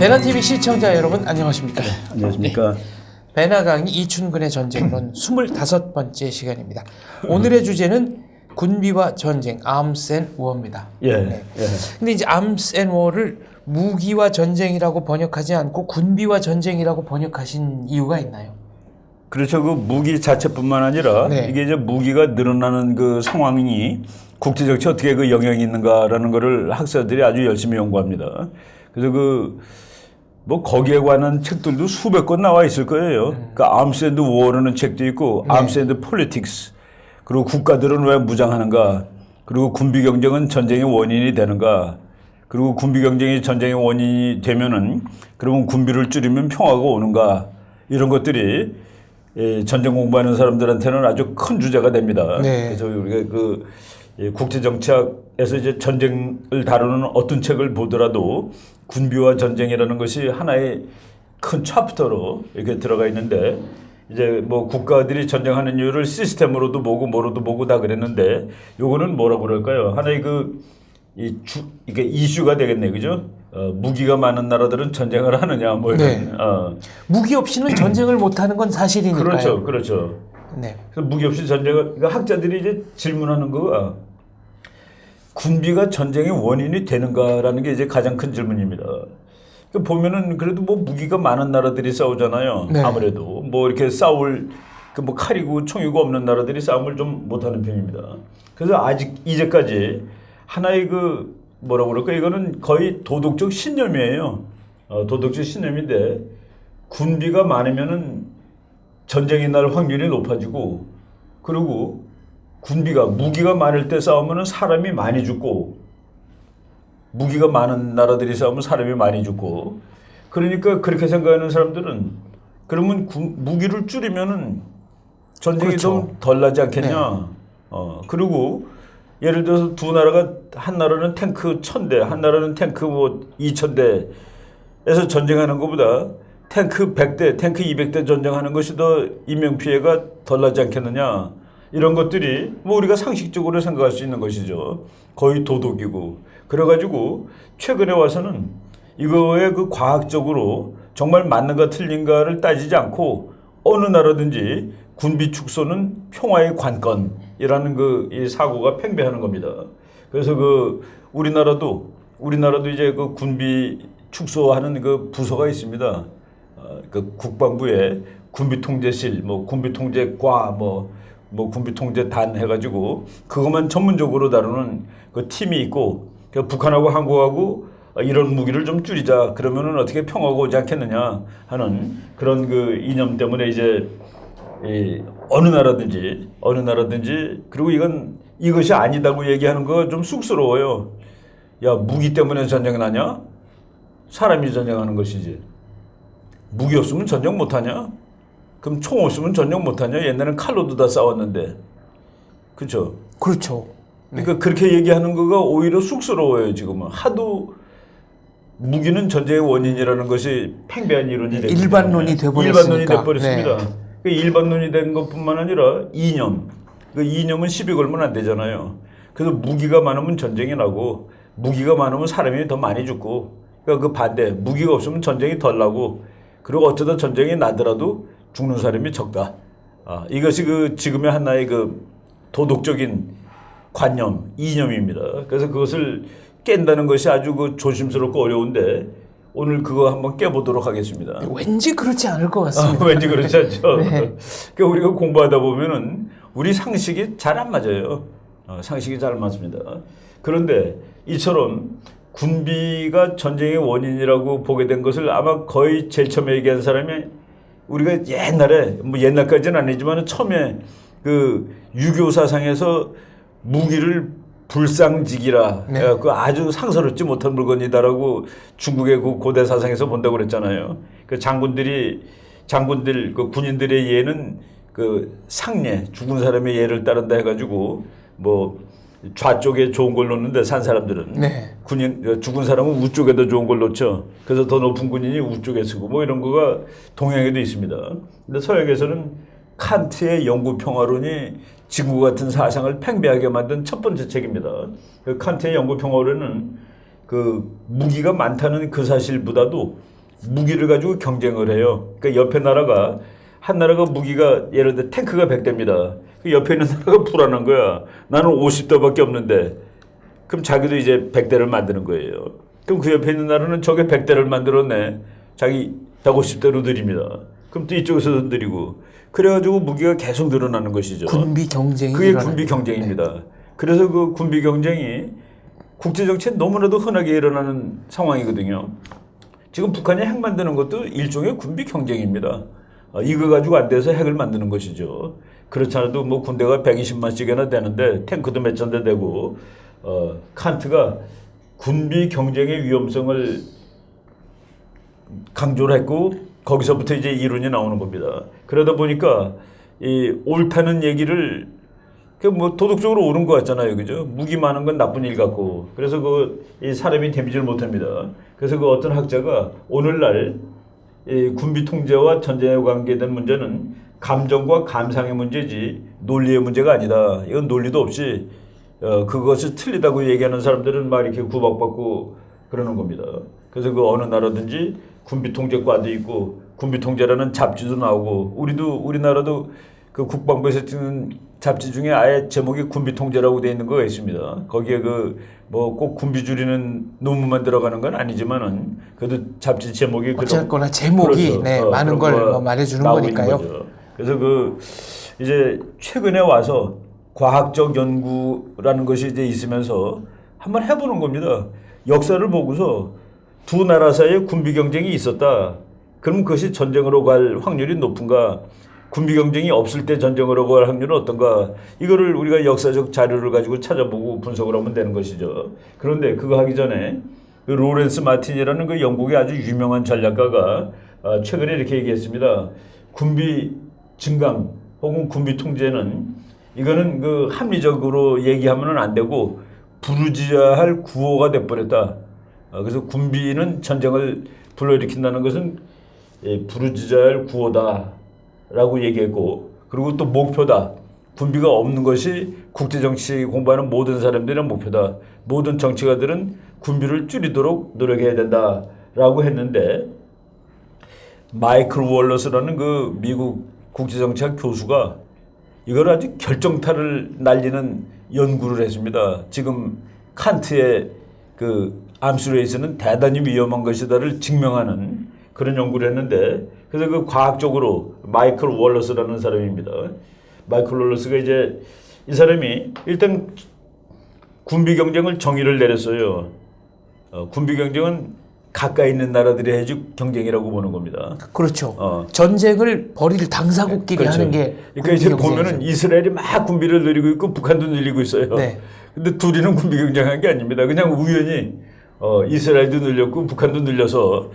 베나TV 시청자 여러분 안녕하십니까? 안녕하십니까? 네. 베나 강의 이춘근의 전쟁론 25번째 시간입니다. 오늘의 주제는 군비와 전쟁, Arms and War입니다. 예. 네. 근데 이제 Arms and War를 무기와 전쟁이라고 번역하지 않고 군비와 전쟁이라고 번역하신 이유가 있나요? 그렇죠. 그 무기 자체뿐만 아니라 네. 이게 이제 무기가 늘어나는 그 상황이 국제 정치에 어떻게 그 영향이 있는가라는 거를 학자들이 아주 열심히 연구합니다. 그래서 뭐 거기에 관한 책들도 수백 권 나와 있을 거예요. 그러니까 Arms and War라는 책도 있고 네. Arms and Politics, 그리고 국가들은 왜 무장하는가, 그리고 군비 경쟁은 전쟁의 원인이 되는가, 그리고 군비 경쟁이 전쟁의 원인이 되면은 그러면 군비를 줄이면 평화가 오는가, 이런 것들이 전쟁 공부하는 사람들한테는 아주 큰 주제가 됩니다. 네. 그래서 우리가 국제 정치학에서 이제 전쟁을 다루는 어떤 책을 보더라도 군비와 전쟁이라는 것이 하나의 큰 챕터로 이렇게 들어가 있는데, 이제 뭐 국가들이 전쟁하는 이유를 시스템으로도 보고 뭐로도 보고 다 그랬는데, 요거는 뭐라고 그럴까요? 하나의 이게 이슈가 되겠네, 그죠? 무기가 많은 나라들은 전쟁을 하느냐, 뭐 이런. 네. 무기 없이는 전쟁을 못하는 건 사실이니까요. 그렇죠, 그렇죠. 네. 그래서 무기 없이 전쟁을, 그러니까 학자들이 이제 질문하는 거가 군비가 전쟁의 원인이 되는가라는 게 이제 가장 큰 질문입니다. 그러니까 보면은 그래도 뭐 무기가 많은 나라들이 싸우잖아요. 네. 아무래도 뭐 이렇게 싸울 뭐 칼이고 총이고 없는 나라들이 싸움을 좀 못하는 편입니다. 그래서 아직 이제까지 하나의 뭐라고 그럴까, 이거는 거의 도덕적 신념이에요. 도덕적 신념인데, 군비가 많으면은 전쟁이 날 확률이 높아지고, 그리고 무기가 많을 때 싸우면 사람이 많이 죽고, 무기가 많은 나라들이 싸우면 사람이 많이 죽고, 그러니까 그렇게 생각하는 사람들은 그러면 무기를 줄이면은 전쟁이 그렇죠. 좀 덜 나지 않겠냐. 네. 그리고 예를 들어서 두 나라가, 한 나라는 탱크 1000대, 한 나라는 탱크 2000대에서 전쟁하는 것보다 탱크 100대, 탱크 200대 전쟁하는 것이 더 인명피해가 덜 나지 않겠느냐. 이런 것들이 뭐 우리가 상식적으로 생각할 수 있는 것이죠. 거의 도덕이고. 그래가지고 최근에 와서는 이거에 과학적으로 정말 맞는가 틀린가를 따지지 않고 어느 나라든지 군비 축소는 평화의 관건이라는 이 사고가 팽배하는 겁니다. 그래서 우리나라도 이제 군비 축소하는 부서가 있습니다. 국방부에 군비통제실, 군비통제과, 군비통제단 해가지고 그것만 전문적으로 다루는 팀이 있고, 북한하고 한국하고 이런 무기를 좀 줄이자, 그러면은 어떻게 평화가 오지 않겠느냐 하는 그런 이념 때문에 이제 어느 나라든지 그리고 이것이 아니다고 얘기하는 거 좀 쑥스러워요. 야, 무기 때문에 전쟁 나냐? 사람이 전쟁하는 것이지. 무기 없으면 전쟁 못하냐? 그럼 총 없으면 전쟁 못하냐? 옛날엔 칼로도 다 싸웠는데. 그렇죠? 그렇죠. 그러니까 그렇게 얘기하는 거가 오히려 쑥스러워요, 지금은. 하도 무기는 전쟁의 원인이라는 것이 팽배한 이론이 되고 일반론이 돼버렸으니까. 일반론이 돼버렸습니다. 네. 그 일반론이 된 것뿐만 아니라 이념. 이념은 시비 걸면 안 되잖아요. 그래서 무기가 많으면 전쟁이 나고, 무기가 많으면 사람이 더 많이 죽고, 그러니까 반대, 무기가 없으면 전쟁이 덜 나고, 그리고 어쩌다 전쟁이 나더라도 죽는 사람이 적다. 이것이 지금의 하나의 도덕적인 관념, 이념입니다. 그래서 그것을 깬다는 것이 아주 조심스럽고 어려운데, 오늘 그거 한번 깨보도록 하겠습니다. 왠지 그렇지 않을 것 같습니다. 왠지 그렇지 않죠. 네. 그러니까 우리가 공부하다 보면은 우리 상식이 잘 안 맞아요. 상식이 잘 안 맞습니다. 그런데 이처럼 군비가 전쟁의 원인이라고 보게 된 것을 아마 거의 제일 처음에 얘기한 사람이, 우리가 옛날에, 옛날까지는 아니지만 처음에 유교 사상에서 무기를 불상직이라, 네. 아주 상서롭지 못한 물건이다라고 중국의 고대 사상에서 본다고 그랬잖아요. 장군들, 군인들의 예는 상례, 죽은 사람의 예를 따른다 해가지고 좌쪽에 좋은 걸 놓는데 산 사람들은, 네. 죽은 사람은 우쪽에도 좋은 걸 놓죠. 그래서 더 높은 군인이 우쪽에 쓰고 이런 거가 동양에도 있습니다. 근데 서양에서는 칸트의 영구 평화론이 지구 같은 사상을 팽배하게 만든 첫 번째 책입니다. 칸트의 영구 평화론은 무기가 많다는 그 사실보다도 무기를 가지고 경쟁을 해요. 그러니까 옆에 나라가 한 나라가 무기가 예를 들어 탱크가 100대입니다. 그 옆에 있는 나라가 불안한 거야. 나는 50대밖에 없는데. 그럼 자기도 이제 100대를 만드는 거예요. 그럼 그 옆에 있는 나라는 저게 100대를 만들었네. 자기 150대로 느립니다. 그럼 또 이쪽에서도 느리고. 그래가지고 무기가 계속 늘어나는 것이죠. 군비 경쟁이 그게 일어나는 군비 거죠. 경쟁입니다. 그래서 그 군비 경쟁이 국제 정치에 너무나도 흔하게 일어나는 상황이거든요. 지금 북한이 핵 만드는 것도 일종의 군비 경쟁입니다. 이거 가지고 안 돼서 핵을 만드는 것이죠. 그렇지 않아도 뭐 군대가 120만씩이나 되는데 탱크도 몇 천 대 되고 칸트가 군비 경쟁의 위험성을 강조를 했고 거기서부터 이제 이론이 나오는 겁니다. 그러다 보니까 이 옳다는 얘기를 그 뭐 도덕적으로 옳은 것 같잖아요, 그죠? 무기 많은 건 나쁜 일 같고 그래서 이 사람이 데미지를 못합니다. 그래서 그 어떤 학자가 오늘날 이 군비 통제와 전쟁에 관계된 문제는 감정과 감상의 문제지 논리의 문제가 아니다. 이건 논리도 없이 그것이 틀리다고 얘기하는 사람들은 막 이렇게 구박받고 그러는 겁니다. 그래서 그 어느 나라든지 군비 통제과도 있고 군비 통제라는 잡지도 나오고 우리나라도 그 국방부에서 찍는 잡지 중에 아예 제목이 군비 통제라고 되어 있는 거가 있습니다. 거기에 뭐 꼭 군비 줄이는 논문만 들어가는 건 아니지만은 그래도 잡지 제목이 어쨌거나 제목이 그렇죠. 네, 많은 걸 뭐 말해주는 거니까요. 그래서 이제 최근에 와서 과학적 연구라는 것이 이제 있으면서 한번 해보는 겁니다. 역사를 보고서 두 나라 사이에 군비 경쟁이 있었다. 그럼 그것이 전쟁으로 갈 확률이 높은가? 군비 경쟁이 없을 때 전쟁으로 갈 확률은 어떤가? 이거를 우리가 역사적 자료를 가지고 찾아보고 분석을 하면 되는 것이죠. 그런데 그거 하기 전에 그 로렌스 마틴이라는 그 영국의 아주 유명한 전략가가 최근에 이렇게 얘기했습니다. 군비 증강 혹은 군비 통제는 이거는 그 합리적으로 얘기하면은 안 되고 부르짖어야 구호가 돼버렸다. 그래서 군비는 전쟁을 불러일으킨다는 것은 부르짖어야 할 구호다라고 얘기했고 그리고 또 목표다. 군비가 없는 것이 국제정치 공부하는 모든 사람들의 목표다. 모든 정치가들은 군비를 줄이도록 노력해야 된다라고 했는데 마이클 월러스라는 그 미국 국제정치학 교수가 이걸 아주 결정타를 날리는 연구를 했습니다. 지금 칸트의 그 암스레이스는 대단히 위험한 것이다를 증명하는 그런 연구를 했는데 그래서 그 과학적으로 마이클 월러스라는 사람입니다. 마이클 월러스가 이제 이 사람이 일단 군비 경쟁을 정의를 내렸어요. 군비 경쟁은 가까이 있는 나라들이 해줄 경쟁이라고 보는 겁니다. 그렇죠. 전쟁을 벌일 당사국끼리 그렇죠. 하는 게 그러니까 이제 보면은 이스라엘이 막 군비를 늘리고 있고 북한도 늘리고 있어요. 네. 근데 둘이는 군비 경쟁한 게 아닙니다. 그냥 우연히 이스라엘도 늘렸고 북한도 늘려서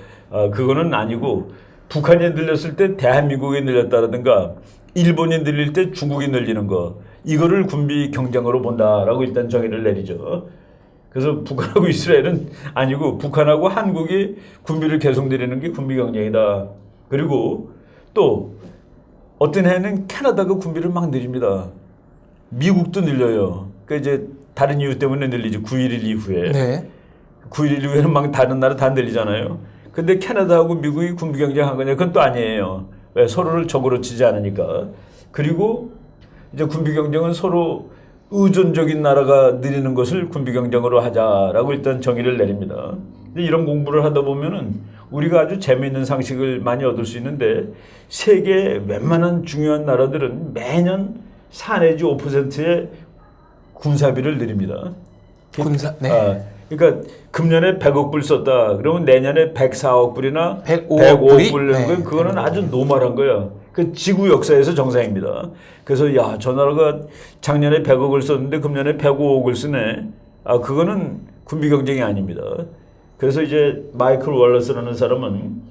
그거는 아니고 북한이 늘렸을 때 대한민국이 늘렸다라든가 일본이 늘릴 때 중국이 늘리는 거 이거를 군비 경쟁으로 본다라고 일단 정의를 내리죠. 그래서 북한하고 이스라엘은 아니고 북한하고 한국이 군비를 계속 늘리는 게 군비 경쟁이다. 그리고 또 어떤 해는 캐나다가 군비를 막 늘립니다. 미국도 늘려요. 그러니까 이제 다른 이유 때문에 늘리죠. 9.11 이후에. 네. 9.11 이후에는 막 다른 나라 다 늘리잖아요. 근데 캐나다하고 미국이 군비 경쟁한 거냐? 그건 또 아니에요. 왜? 서로를 적으로 치지 않으니까. 그리고 이제 군비 경쟁은 서로 의존적인 나라가 늘리는 것을 군비 경쟁으로 하자라고 일단 정의를 내립니다. 근데 이런 공부를 하다 보면은 우리가 아주 재미있는 상식을 많이 얻을 수 있는데 세계 웬만한 중요한 나라들은 매년 4 내지 5%의 군사비를 늘립니다. 네. 그러니까 금년에 100억 불 썼다. 그러면 내년에 104억 불이나 105억 불 네. 그거는 아주 노멀한 거야. 그 지구 역사에서 정상입니다. 그래서 야, 저 나라가 작년에 100억을 썼는데 금년에 105억을 쓰네. 그거는 군비 경쟁이 아닙니다. 그래서 이제 마이클 월러스라는 사람은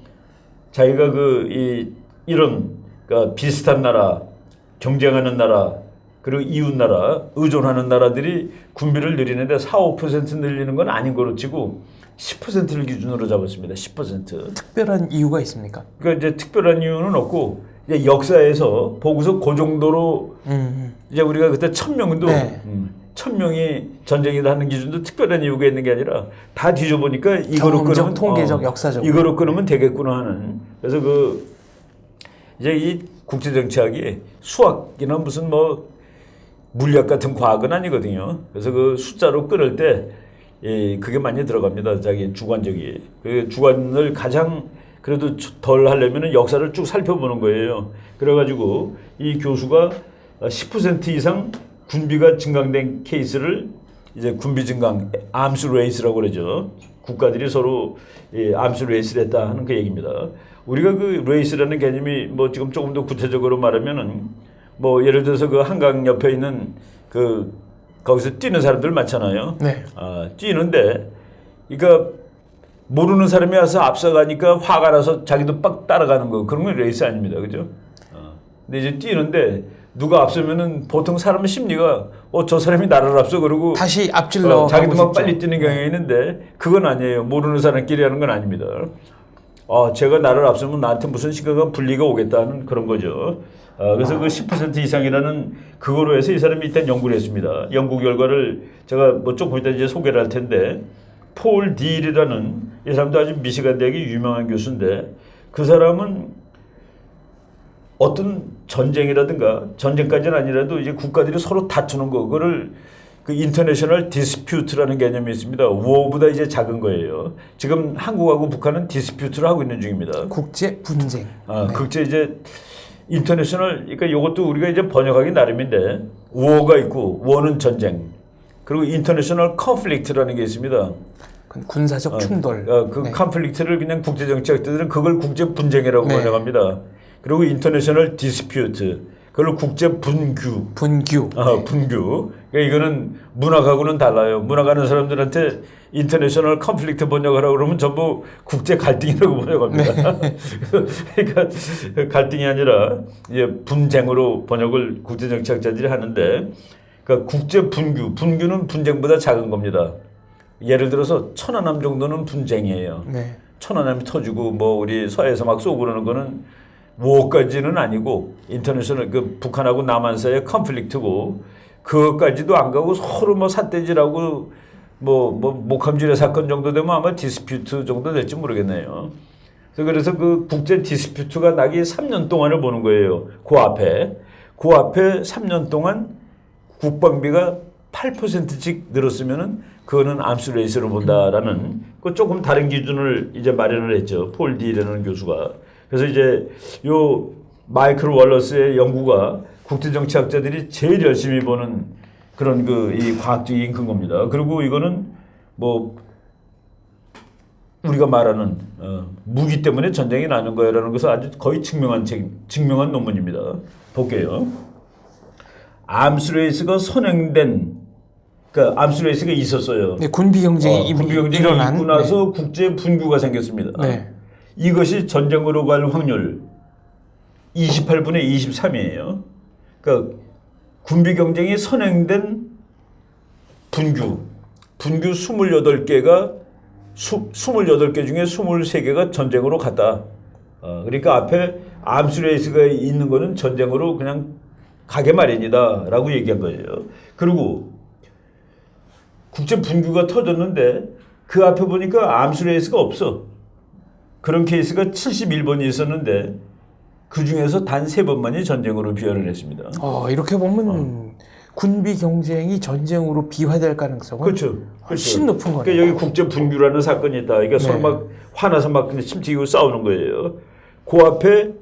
자기가 이런 그러니까 비슷한 나라, 경쟁하는 나라, 그리고 이웃 나라, 의존하는 나라들이 군비를 늘리는데 4, 5% 늘리는 건 아닌 거로 치고 10%를 기준으로 잡았습니다. 10%. 특별한 이유가 있습니까? 그러니까 이제 특별한 이유는 없고 이제 역사에서 보고서 그 정도로 이제 우리가 그때 천명도 네. 1000명이 전쟁이다 하는 기준도 특별한 이유가 있는 게 아니라 다 뒤져보니까 이거로 경험적, 끊으면 통계적, 역사적 이거로 끊으면 되겠구나 하는. 그래서 이제 이 국제정치학이 수학이나 무슨 뭐 물리학 같은 과학은 아니거든요. 그래서 그 숫자로 끊을 때 그게 많이 들어갑니다. 자기 주관적이. 그 주관을 가장 그래도 덜 하려면은 역사를 쭉 살펴보는 거예요. 그래가지고 이 교수가 10% 이상 군비가 증강된 케이스를 이제 군비 증강, 암스 레이스라고 그러죠. 국가들이 서로 암스 레이스를 했다 하는 그 얘기입니다. 우리가 그 레이스라는 개념이 뭐 지금 조금 더 구체적으로 말하면은 뭐 예를 들어서 그 한강 옆에 있는 그 거기서 뛰는 사람들 많잖아요. 네. 뛰는데 그러니까 모르는 사람이 와서 앞서가니까 화가 나서 자기도 빡 따라가는 거 그런 건 레이스 아닙니다. 그죠? 근데 이제 뛰는데 누가 앞서면은 보통 사람의 심리가 저 사람이 나를 앞서 그러고 다시 앞질러 자기도 막 가고 싶죠. 빨리 뛰는 경향이 있는데 그건 아니에요. 모르는 사람끼리 하는 건 아닙니다. 제가 나를 앞서면 나한테 무슨 심각한 분리가 오겠다는 그런 거죠. 그래서 그 10% 이상이라는 그거로 해서 이 사람이 일단 연구를 했습니다. 연구 결과를 제가 뭐 조금 이따 이제 소개를 할 텐데 폴 딜이라는 이 사람도 아주 미시간 대학의 유명한 교수인데 그 사람은 어떤 전쟁이라든가 전쟁까지는 아니라도 이제 국가들이 서로 다투는 거 그거를 그 인터내셔널 디스퓨트라는 개념이 있습니다. 워보다 이제 작은 거예요. 지금 한국하고 북한은 디스퓨트를 하고 있는 중입니다. 국제 분쟁. 네. 국제 이제 인터내셔널 그러니까 이것도 우리가 이제 번역하기 나름인데 워가 있고 워는 전쟁 그리고 인터내셔널 컨플릭트라는 게 있습니다. 군사적 충돌. 그 컨플릭트를 그냥 국제 정치학자들은 그걸 국제 분쟁이라고 번역합니다. 그리고 인터내셔널 디스퓨트 그걸 국제 분규. 분규. 분규. 그러니까 이거는 문학하고는 달라요. 문학하는 사람들한테 인터내셔널 컨플릭트 번역하라고 그러면 전부 국제 갈등이라고 번역합니다. 그러니까 갈등이 아니라 이제 분쟁으로 번역을 국제 정치학자들이 하는데 그러니까 국제 분규. 분규는 분쟁보다 작은 겁니다. 예를 들어서 천안함 정도는 분쟁이에요. 네. 천안함이 터지고 뭐 우리 서해에서 막 쏘고 그러는 거는 뭐까지는 아니고 인터내셔널 그 북한하고 남한 사이의 컨플릭트고 그것까지도 안 가고 서로 뭐 삿대질하고 뭐 목함질의 사건 정도 되면 아마 디스퓨트 정도 될지 모르겠네요. 그래서 그 국제 디스퓨트가 나기 3년 동안을 보는 거예요. 그 앞에 3년 동안 국방비가 8%씩 늘었으면은 그거는 암스 레이스로 본다라는 그 조금 다른 기준을 이제 마련을 했죠. 폴 디라는 교수가. 그래서 이제 요 마이클 월러스의 연구가 국제정치학자들이 제일 열심히 보는 그런 그 이 과학적인 근거입니다. 그리고 이거는 뭐 우리가 말하는 무기 때문에 전쟁이 나는 거야라는 것을 아주 거의 증명한 논문입니다. 볼게요. 암스레이스가 선행된 그러니까 암스레이스가 있었어요. 네, 군비 경쟁이 군비 경쟁이 일어난. 있고 나서 국제 분규가 생겼습니다. 네. 이것이 전쟁으로 갈 확률 28분의 23이에요. 그러니까 군비 경쟁이 선행된 분규 28개가 28개 중에 23개가 전쟁으로 갔다. 그러니까 앞에 암스레이스가 있는 거는 전쟁으로 그냥 가게 마련이다라고 얘기한 거예요. 그리고 국제 분규가 터졌는데 그 앞에 보니까 암스레이스가 없어. 그런 케이스가 71번이 있었는데 그 중에서 단 3번만이 전쟁으로 비화를 했습니다. 이렇게 보면 군비 경쟁이 전쟁으로 비화될 가능성은 그렇죠. 훨씬 높은 거예요. 그러니까 여기 국제 분규라는 사건이 있다. 그러니까 서로 막 화나서 막 침 튀기고 싸우는 거예요. 그 앞에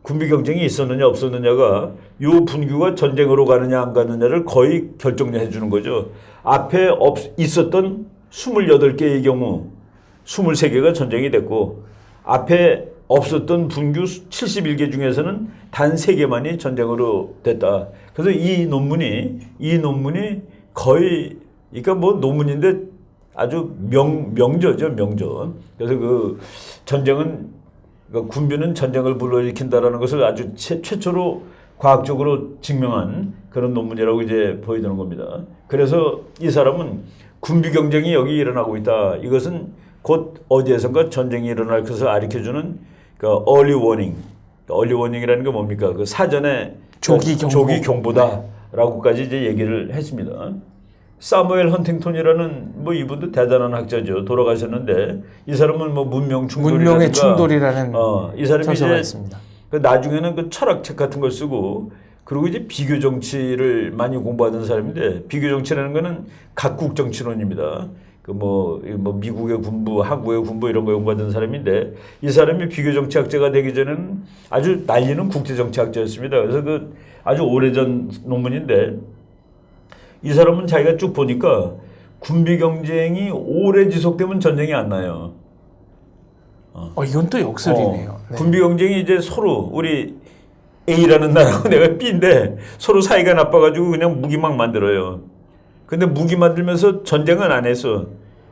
군비 경쟁이 있었느냐 없었느냐가 요 분규가 전쟁으로 가느냐 안 가느냐를 거의 결정해 주는 거죠. 앞에 있었던 28개의 경우 23개가 전쟁이 됐고 앞에 없었던 분규 71개 중에서는 단 3개만이 전쟁으로 됐다. 그래서 이 논문이 거의 그러니까 뭐 논문인데 아주 명저죠, 명저. 그래서 그 전쟁은 그러니까 군비는 전쟁을 불러일으킨다라는 것을 아주 최초로 과학적으로 증명한 그런 논문이라고 이제 보여주는 겁니다. 그래서 이 사람은 군비 경쟁이 여기 일어나고 있다. 이것은 곧 어디에선가 전쟁이 일어날 것을 알려주는 그 early warning. early warning이라는 게 뭡니까? 그 사전에 조기 경보. 조기 경보다. 라고까지 이제 얘기를 했습니다. 사무엘 헌팅턴이라는 뭐 이분도 대단한 학자죠. 돌아가셨는데 이 사람은 뭐 문명의 충돌이라는 이 사람이 저서가 이제 있습니다. 그 나중에는 그 철학책 같은 걸 쓰고 그리고 이제 비교 정치를 많이 공부하던 사람인데 비교 정치라는 거는 각국 정치론입니다. 그 뭐 미국의 군부, 한국의 군부 이런 거 공부하던 사람인데 이 사람이 비교 정치학자가 되기 전에는 아주 난리는 국제 정치학자였습니다. 그래서 그 아주 오래전 논문인데 이 사람은 자기가 쭉 보니까 군비 경쟁이 오래 지속되면 전쟁이 안 나요. 이건 또 역설이네요. 네. 군비 경쟁이 이제 서로 우리 A라는 나라하고 내가 B인데 서로 사이가 나빠가지고 그냥 무기 막 만들어요. 근데 무기 만들면서 전쟁은 안 했어.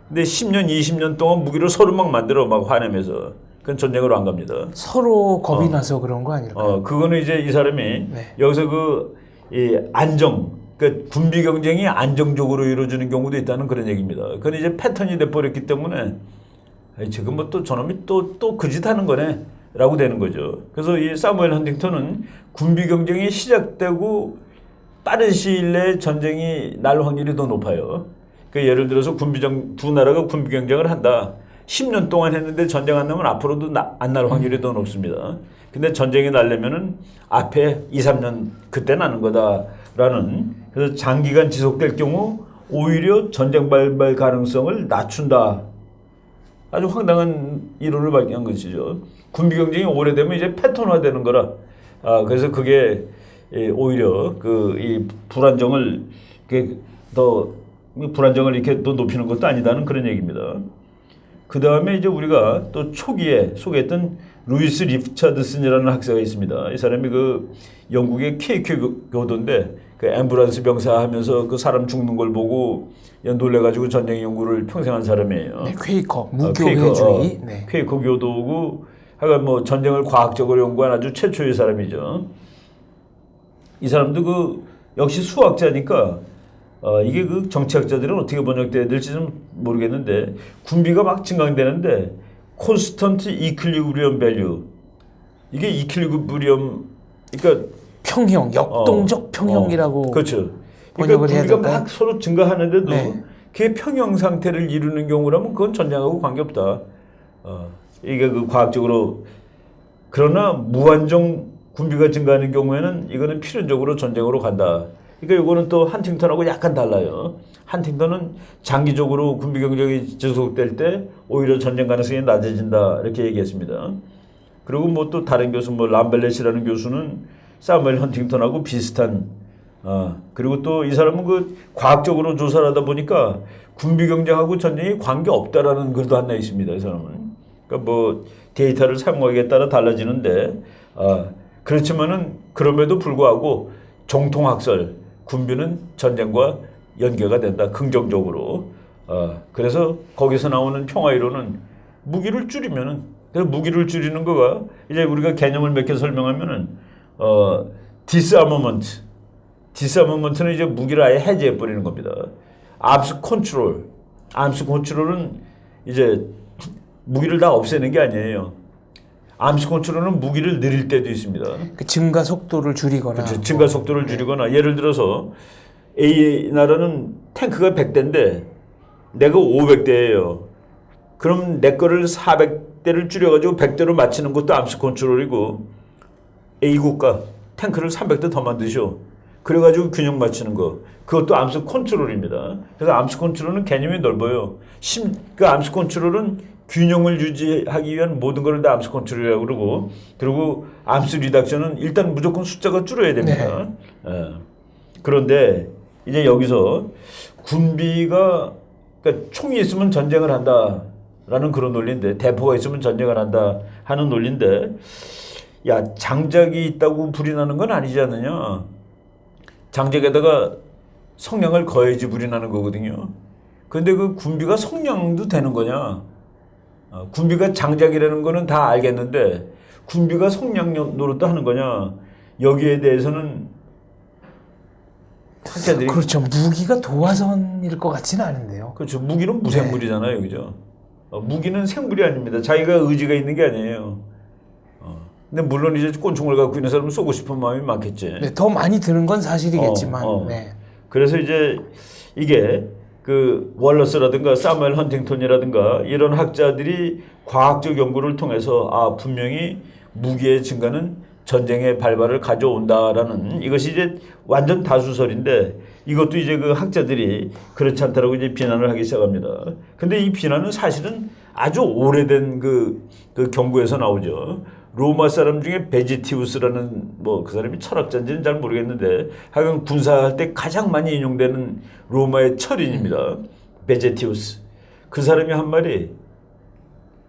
근데 10년, 20년 동안 무기를 서로 막 만들어 막 화내면서. 그건 전쟁으로 안 갑니다. 서로 겁이 나서 그런 거 아닐까요? 그거는 이제 이 사람이 네. 여기서 이 그러니까 군비 경쟁이 안정적으로 이루어지는 경우도 있다는 그런 얘기입니다. 그건 이제 패턴이 돼버렸기 때문에 지금 뭐 또 저놈이 또 그 짓 하는 거네 라고 되는 거죠. 그래서 이 사무엘 헌팅턴은 군비 경쟁이 시작되고 빠른 시일 내에 전쟁이 날 확률이 더 높아요. 그러니까 예를 들어서 두 나라가 군비 경쟁을 한다. 10년 동안 했는데 전쟁 안 나면 앞으로도 안 날 확률이 더 높습니다. 근데 전쟁이 나려면은 앞에 2, 3년 그때 나는 거다라는. 그래서 장기간 지속될 경우 오히려 전쟁 발발 가능성을 낮춘다. 아주 황당한 이론을 발견한 것이죠. 군비 경쟁이 오래되면 이제 패턴화되는 거라. 그래서 그게 오히려 이 불안정을 이렇게 더 높이는 것도 아니다는 그런 얘기입니다. 그 다음에 이제 우리가 또 초기에 소개했던 루이스 리차드슨이라는 학자가 있습니다. 이 사람이 그 영국의 케이크 교도인데 그 앰뷸런스 병사 하면서 그 사람 죽는 걸 보고 놀래가지고 전쟁 연구를 평생 한 사람이에요. 네, 퀘이커, 무교회주의. 퀘이커 교도고 하여간 뭐 전쟁을 과학적으로 연구한 아주 최초의 사람이죠. 이 사람도 역시 수학자니까 이게 그 정치학자들은 어떻게 번역돼야 될지 좀 모르겠는데 군비가 막 증강되는데 콘스턴트 이퀄리브리엄 밸류 이게 이퀄리브리엄 그러니까 평형, 역동적 평형이라고 그렇죠. 번역을 해야 군비가 될까요? 막 서로 증가하는데도 네. 그게 평형 상태를 이루는 경우라면 그건 전쟁하고 관계없다. 이게 그 과학적으로 그러나 무한정 군비가 증가하는 경우에는 이거는 필연적으로 전쟁으로 간다. 그러니까 이거는 또 헌팅턴하고 약간 달라요. 헌팅턴은 장기적으로 군비 경쟁이 지속될 때 오히려 전쟁 가능성이 낮아진다 이렇게 얘기했습니다. 그리고 뭐 또 다른 교수 람벨렛이라는 교수는 사무엘 헌팅턴하고 비슷한 그리고 또 이 사람은 그 과학적으로 조사를 하다 보니까 군비 경쟁하고 전쟁이 관계 없다라는 글도 하나 있습니다. 이 사람은. 그러니까 뭐 데이터를 사용하기에 따라 달라지는데 그렇지만은 그럼에도 불구하고 정통학설 군비는 전쟁과 연계가 된다. 긍정적으로. 그래서 거기서 나오는 평화이론은 무기를 줄이면은 그래서 무기를 줄이는 거가 이제 우리가 개념을 몇 개 설명하면은 디스아머먼트는 이제 무기를 아예 해제해 버리는 겁니다. 암스 컨트롤은 이제 무기를 다 없애는 게 아니에요. 암스 컨트롤은 무기를 늘릴 때도 있습니다. 그 증가 속도를 줄이거나. 그렇죠. 증가 속도를 줄이거나 예를 들어서 A 나라는 탱크가 100대인데 내가 500대예요. 그럼 내 거를 400대를 줄여가지고 100대로 맞추는 것도 암스 컨트롤이고 A 국가 탱크를 300대 더 만드셔. 그래가지고 균형 맞추는 거. 그것도 암스 컨트롤입니다. 그래서 암스 컨트롤은 개념이 넓어요. 그 암스 컨트롤은 균형을 유지하기 위한 모든 걸 다 암스 컨트롤이라고 그러고 그리고 암스 리덕션은 일단 무조건 숫자가 줄어야 됩니다. 네. 그런데 이제 여기서 군비가 그러니까 총이 있으면 전쟁을 한다라는 그런 논리인데 대포가 있으면 전쟁을 한다 하는 논리인데 야 장작이 있다고 불이 나는 건 아니지 않느냐. 장작에다가 성냥을 거해야지 불이 나는 거거든요. 그런데 그 군비가 성냥도 되는 거냐. 군비가 장작이라는 거는 다 알겠는데 군비가 성냥 노릇도 하는 거냐. 여기에 대해서는 학자들이 그렇죠. 무기가 도화선일 것 같지는 않은데요. 그렇죠. 무기는 무생물이잖아요. 그죠? 무기는 생물이 아닙니다. 자기가 의지가 있는 게 아니에요. 근데 물론 이제 곤충을 갖고 있는 사람은 쏘고 싶은 마음이 많겠지. 네, 더 많이 드는 건 사실이겠지만. 네. 그래서 이제 이게 그 월러스라든가 사무엘 헌팅턴이라든가 이런 학자들이 과학적 연구를 통해서 아 분명히 무기의 증가는 전쟁의 발발을 가져온다라는 이것이 이제 완전 다수설인데 이것도 이제 그 학자들이 그렇지 않다라고 이제 비난을 하기 시작합니다. 근데 이 비난은 사실은 아주 오래된 그 경고에서 나오죠. 로마 사람 중에 베지티우스라는 뭐 그 사람이 철학자인지는 잘 모르겠는데 하여간 군사할 때 가장 많이 인용되는 로마의 철인입니다. 베제티우스. 그 사람이 한 말이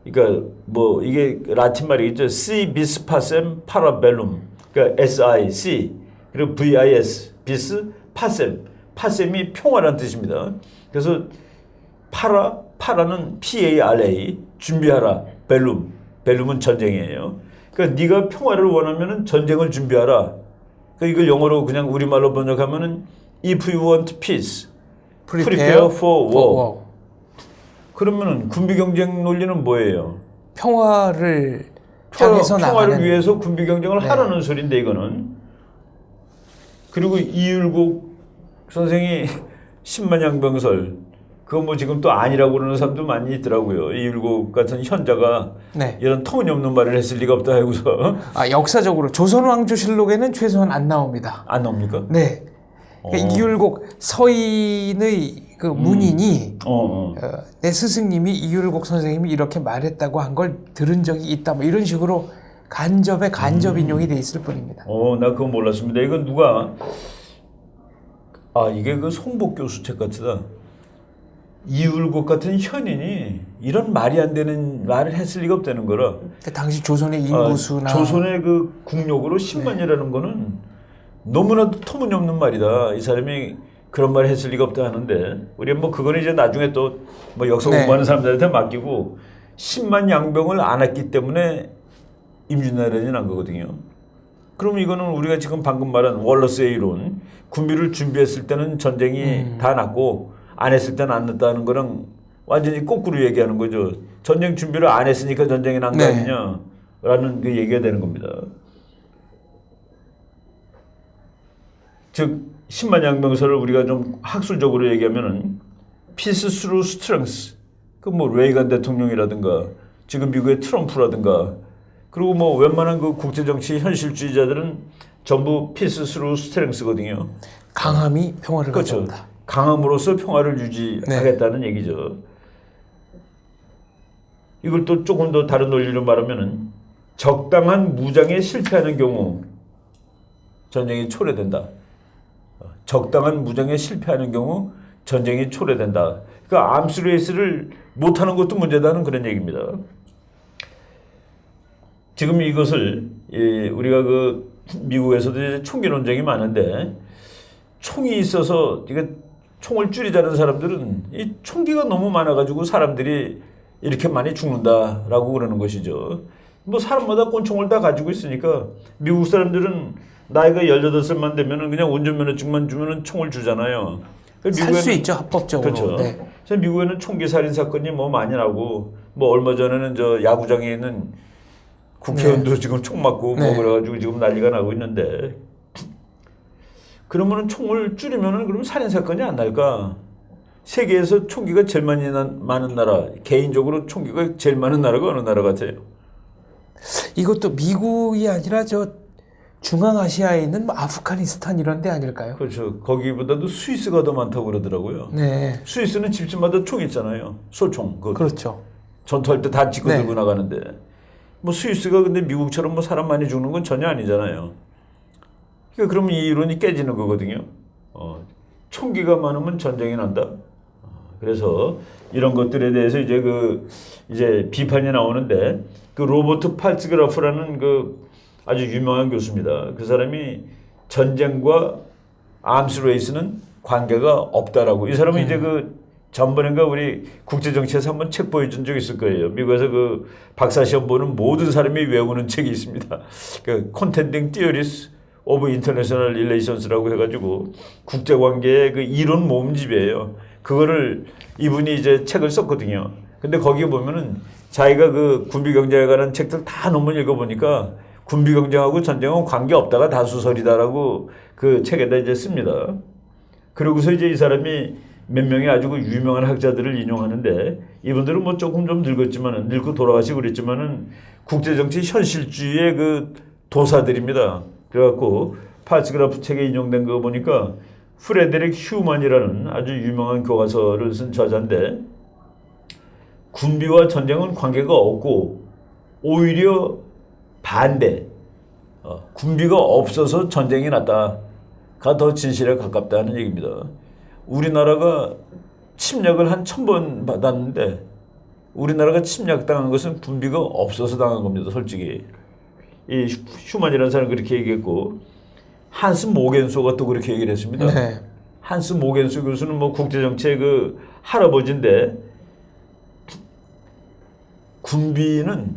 그러니까 뭐 이게 라틴 말이겠죠. Si bis pacem para bellum. 그러니까 SIC 그리고 VIS bis pacem. pacem이 평화라는 뜻입니다. 그래서 파라는 PARA 준비하라. bellum. bellum은 전쟁이에요. 그러니까 네가 평화를 원하면은 전쟁을 준비하라. 그러니까 이걸 영어로 그냥 우리말로 번역하면은 If you want peace, prepare for war. 그러면은 군비 경쟁 논리는 뭐예요? 평화를 향해서 평화를 나가는. 위해서 군비 경쟁을 네. 하라는 소리인데 이거는. 그리고 이율곡 선생이 10만 양병설 그거 뭐 지금 또 아니라고 그러는 사람도 많이 있더라고요. 이율곡 같은 현자가 네. 이런 터무니없는 말을 했을 리가 없다 하고서 아, 역사적으로 조선왕조실록에는 최소한 안 나옵니다. 안 나옵니까? 네. 그러니까 이율곡 서인의 그 문인이 내 스승님이 이율곡 선생님이 이렇게 말했다고 한 걸 들은 적이 있다. 뭐 이런 식으로 간접 인용이 돼 있을 뿐입니다. 나 그거 몰랐습니다. 이건 누가 이게 그 송복 교수 책 같다. 이율곡 같은 현인이 이런 말이 안 되는 말을 했을 리가 없다는 거라. 그러니까 당시 조선의 인구수나 조선의 그 국력으로 10만이라는 거는 너무나도 터무니없는 말이다. 이 사람이 그런 말을 했을 리가 없다 하는데 우리는 뭐 그거는 이제 나중에 또 뭐 역사 공부하는 사람들한테 맡기고 10만 양병을 안 했기 때문에 임진왜란이 난 거거든요. 그럼 이거는 우리가 지금 방금 말한 월러스의 이론 군비를 준비했을 때는 전쟁이 다 났고 안 했을 때는 안 났다는 거랑 완전히 거꾸로 얘기하는 거죠. 전쟁 준비를 안 했으니까 전쟁이 난 거 아니냐라는 그 얘기가 되는 겁니다. 즉 10만 양병설을 우리가 좀 학술적으로 얘기하면은 Peace through strength. 그 뭐 레이간 대통령이라든가 지금 미국의 트럼프라든가 그리고 뭐 웬만한 그 국제 정치 현실주의자들은 전부 Peace through strength거든요. 강함이 평화를 그렇죠. 가져온다. 강함으로써 평화를 유지하겠다는 얘기죠. 이걸 또 조금 더 다른 논리로 말하면은 적당한 무장에 실패하는 경우 전쟁이 초래된다. 적당한 무장에 실패하는 경우 전쟁이 초래된다. 그러니까 암스레이스를 못하는 것도 문제다는 그런 얘기입니다. 지금 이것을 우리가 그 미국에서도 이제 총기 논쟁이 많은데 총이 있어서 이게 총을 줄이자는 사람들은 이 총기가 너무 많아가지고 사람들이 이렇게 많이 죽는다라고 그러는 것이죠. 뭐 사람마다 꼰총을 다 가지고 있으니까 미국 사람들은 나이가 18살만 되면은 그냥 운전면허증만 주면은 총을 주잖아요. 살 수 있죠 합법적으로. 그렇죠. 네. 그래서 미국에는 총기 살인 사건이 뭐 많이 나고 뭐 얼마 전에는 저 야구장에 있는 국회의원도 지금 총 맞고 뭐 그래가지고 지금 난리가 나고 있는데 그러면은 총을 줄이면은 그러면 살인 사건이 안 날까? 세계에서 총기가 제일 많은 나라, 개인적으로 총기가 제일 많은 나라가 어느 나라 같아요? 이것도 미국이 아니라 저 중앙아시아에 있는 뭐 아프가니스탄 이런 데 아닐까요? 그렇죠. 거기보다도 스위스가 더 많다고 그러더라고요. 네. 스위스는 집집마다 총 있잖아요. 소총. 그렇죠. 전투할 때 다 짚고 들고 나가는데. 뭐 스위스가 근데 미국처럼 뭐 사람 많이 죽는 건 전혀 아니잖아요. 그러니까 그럼 이 이론이 깨지는 거거든요. 총기가 많으면 전쟁이 난다. 그래서 이런 것들에 대해서 이제 비판이 나오는데 그 로버트 팔츠그라프라는 그 아주 유명한 교수입니다. 그 사람이 전쟁과 암스레이스는 관계가 없다라고. 이 사람은 이제 그 전번인가 우리 국제정치에서 한번 책 보여준 적 있을 거예요. 미국에서 그 박사시험 보는 모든 사람이 외우는 책이 있습니다. 그 Contending Theories of International Relations라고 해가지고 국제관계의 그 이론 모음집이에요. 그거를 이분이 이제 책을 썼거든요. 근데 거기에 보면은 자기가 그 군비경제에 관한 책들 다 논문 읽어보니까 군비 경쟁하고 전쟁은 관계 없다가 다수설이다라고 그 책에다 이제 씁니다. 그러고서 이제 이 사람이 몇 명의 아주 그 유명한 학자들을 인용하는데 이분들은 뭐 조금 좀 늙었지만은 늙고 돌아가시고 그랬지만은 국제정치 현실주의의 그 도사들입니다. 그래갖고 팔츠그라프 책에 인용된 거 보니까 프레데릭 휴만이라는 아주 유명한 교과서를 쓴 저자인데 군비와 전쟁은 관계가 없고 오히려 반대 군비가 없어서 전쟁이 났다가 더 진실에 가깝다는 얘기입니다. 우리나라가 침략을 한 1000번 받았는데 우리나라가 침략당한 것은 군비가 없어서 당한 겁니다. 솔직히 이 휴만이라는 사람은 그렇게 얘기했고 한스 모겐소가 또 그렇게 얘기를 했습니다. 네. 한스 모겐소 교수는 뭐 국제정치의 그 할아버지인데 군비는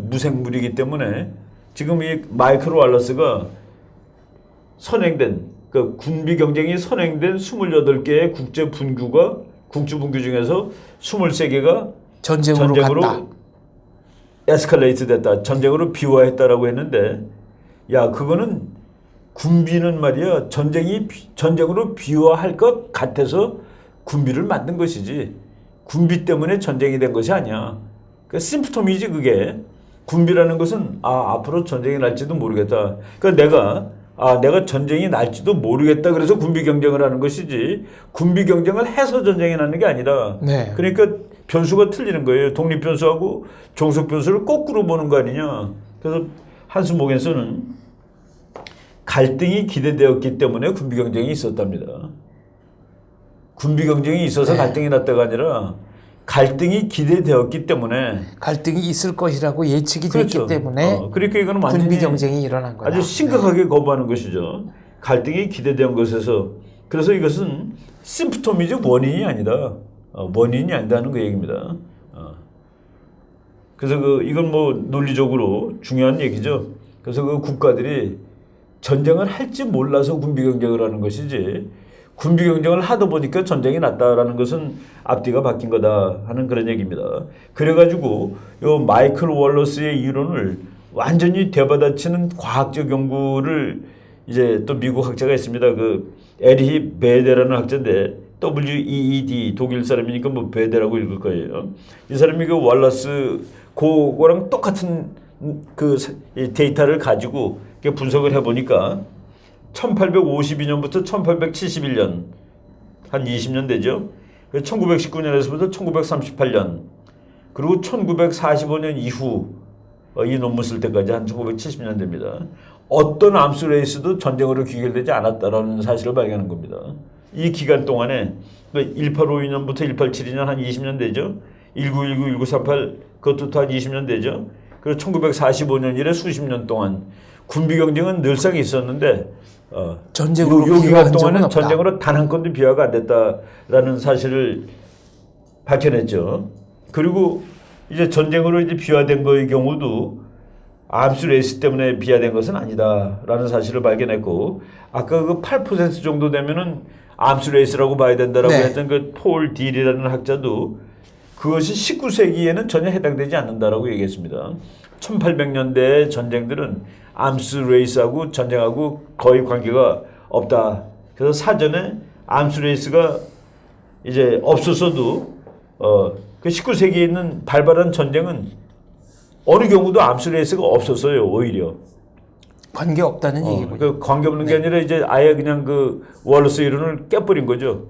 무생물이기 때문에 지금 이 마이클 월러스가 선행된 그 군비 경쟁이 선행된 28개의 국제 분규 중에서 23개가 전쟁으로 갔다. 에스컬레이트 됐다. 전쟁으로 비화했다라고 했는데 야 그거는 군비는 말이야 전쟁으로 비화할 것 같아서 군비를 만든 것이지 군비 때문에 전쟁이 된 것이 아니야. 그 심프톰이지 그게. 군비라는 것은 앞으로 전쟁이 날지도 모르겠다. 그러니까 내가 전쟁이 날지도 모르겠다. 그래서 군비 경쟁을 하는 것이지 군비 경쟁을 해서 전쟁이 나는 게 아니다. 네. 그러니까 변수가 틀리는 거예요. 독립 변수하고 종속 변수를 거꾸로 보는 거 아니냐. 그래서 한스 모겐스는 갈등이 기대되었기 때문에 군비 경쟁이 있었답니다. 군비 경쟁이 있어서 갈등이 났다가 아니라 갈등이 기대되었기 때문에 갈등이 있을 것이라고 예측이 그렇죠. 됐기 때문에 그러니까 이거는 완전히 군비 경쟁이 일어난 거다. 아주 심각하게 거부하는 것이죠. 갈등이 기대된 것에서 그래서 이것은 심프톰이지 원인이 아니다. 원인이 아니다는 그 얘기입니다. 그래서 이건 뭐 논리적으로 중요한 얘기죠. 그래서 그 국가들이 전쟁을 할지 몰라서 군비 경쟁을 하는 것이지 군비 경쟁을 하다 보니까 전쟁이 났다라는 것은 앞뒤가 바뀐 거다 하는 그런 얘기입니다. 그래가지고 요 마이클 월러스의 이론을 완전히 되받아치는 과학적 연구를 이제 또 미국 학자가 있습니다. 그 에리히 베데라는 학자인데 WEED 독일 사람이니까 뭐 베데라고 읽을 거예요. 이 사람이 그 월러스 그거랑 똑같은 그 데이터를 가지고 분석을 해보니까 1852년부터 1871년 한 20년 되죠. 1919년에서부터 1938년 그리고 1945년 이후 이 논문 쓸 때까지 한 1970년 됩니다. 어떤 암수 레이스도 전쟁으로 귀결되지 않았다라는 사실을 발견한 겁니다. 이 기간 동안에 1852년부터 1872년 한 20년 되죠. 1919, 1938 그것도 또 한 20년 되죠. 그리고 1945년 이래 수십 년 동안 군비 경쟁은 늘상 있었는데 전쟁으로 요 기간 비화한 적은 동안은 없다. 전쟁으로 단 한 건도 비화가 안 됐다라는 사실을 밝혀냈죠. 그리고 이제 전쟁으로 이제 비화된 거의 경우도 암수 레이스 때문에 비화된 것은 아니다라는 사실을 발견했고 아까 그 8% 정도 되면은 암수 레이스라고 봐야 된다라고 네. 했던 그 폴 딜이라는 학자도 그것이 19세기에는 전혀 해당되지 않는다라고 얘기했습니다. 1800년대의 전쟁들은 암스 레이스하고 전쟁하고 거의 관계가 없다. 그래서 사전에 암스 레이스가 이제 없었어도 그 19세기에 있는 발발한 전쟁은 어느 경우도 암스 레이스가 없었어요. 오히려 관계 없다는 얘기군요. 그 관계 없는 게 아니라 이제 아예 그냥 그 월러스 이론을 깨버린 거죠.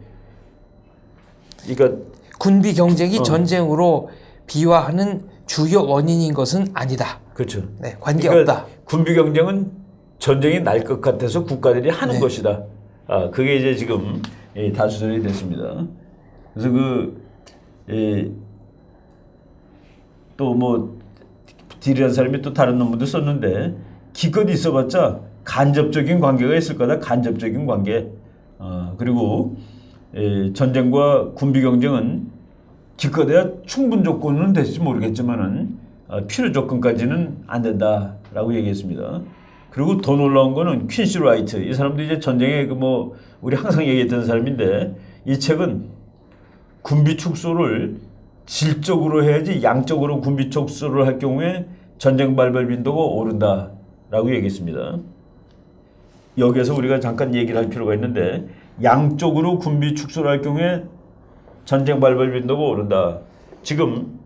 그러니까 군비 경쟁이 전쟁으로 비화하는 주요 원인인 것은 아니다. 그렇죠. 네, 관계 그러니까 없다. 군비 경쟁은 전쟁이 날 것 같아서 국가들이 하는 것이다. 그게 이제 지금 다수설이 됐습니다. 그래서 또 뭐 딜이라는 사람이 또 다른 논문도 썼는데 기껏 있어봤자 간접적인 관계가 있을 거다. 간접적인 관계. 그리고 전쟁과 군비 경쟁은 기껏해야 충분 조건은 될지 모르겠지만은 필요 조건까지는 안 된다라고 얘기했습니다. 그리고 더 놀라운 거는 퀸시 라이트 이 사람도 이제 전쟁에 뭐 우리 항상 얘기했던 사람인데 이 책은 군비 축소를 질적으로 해야지 양적으로 군비 축소를 할 경우에 전쟁 발발 빈도가 오른다라고 얘기했습니다. 여기에서 우리가 잠깐 얘기를 할 필요가 있는데 양쪽으로 군비 축소를 할 경우에 전쟁 발발 빈도가 오른다. 지금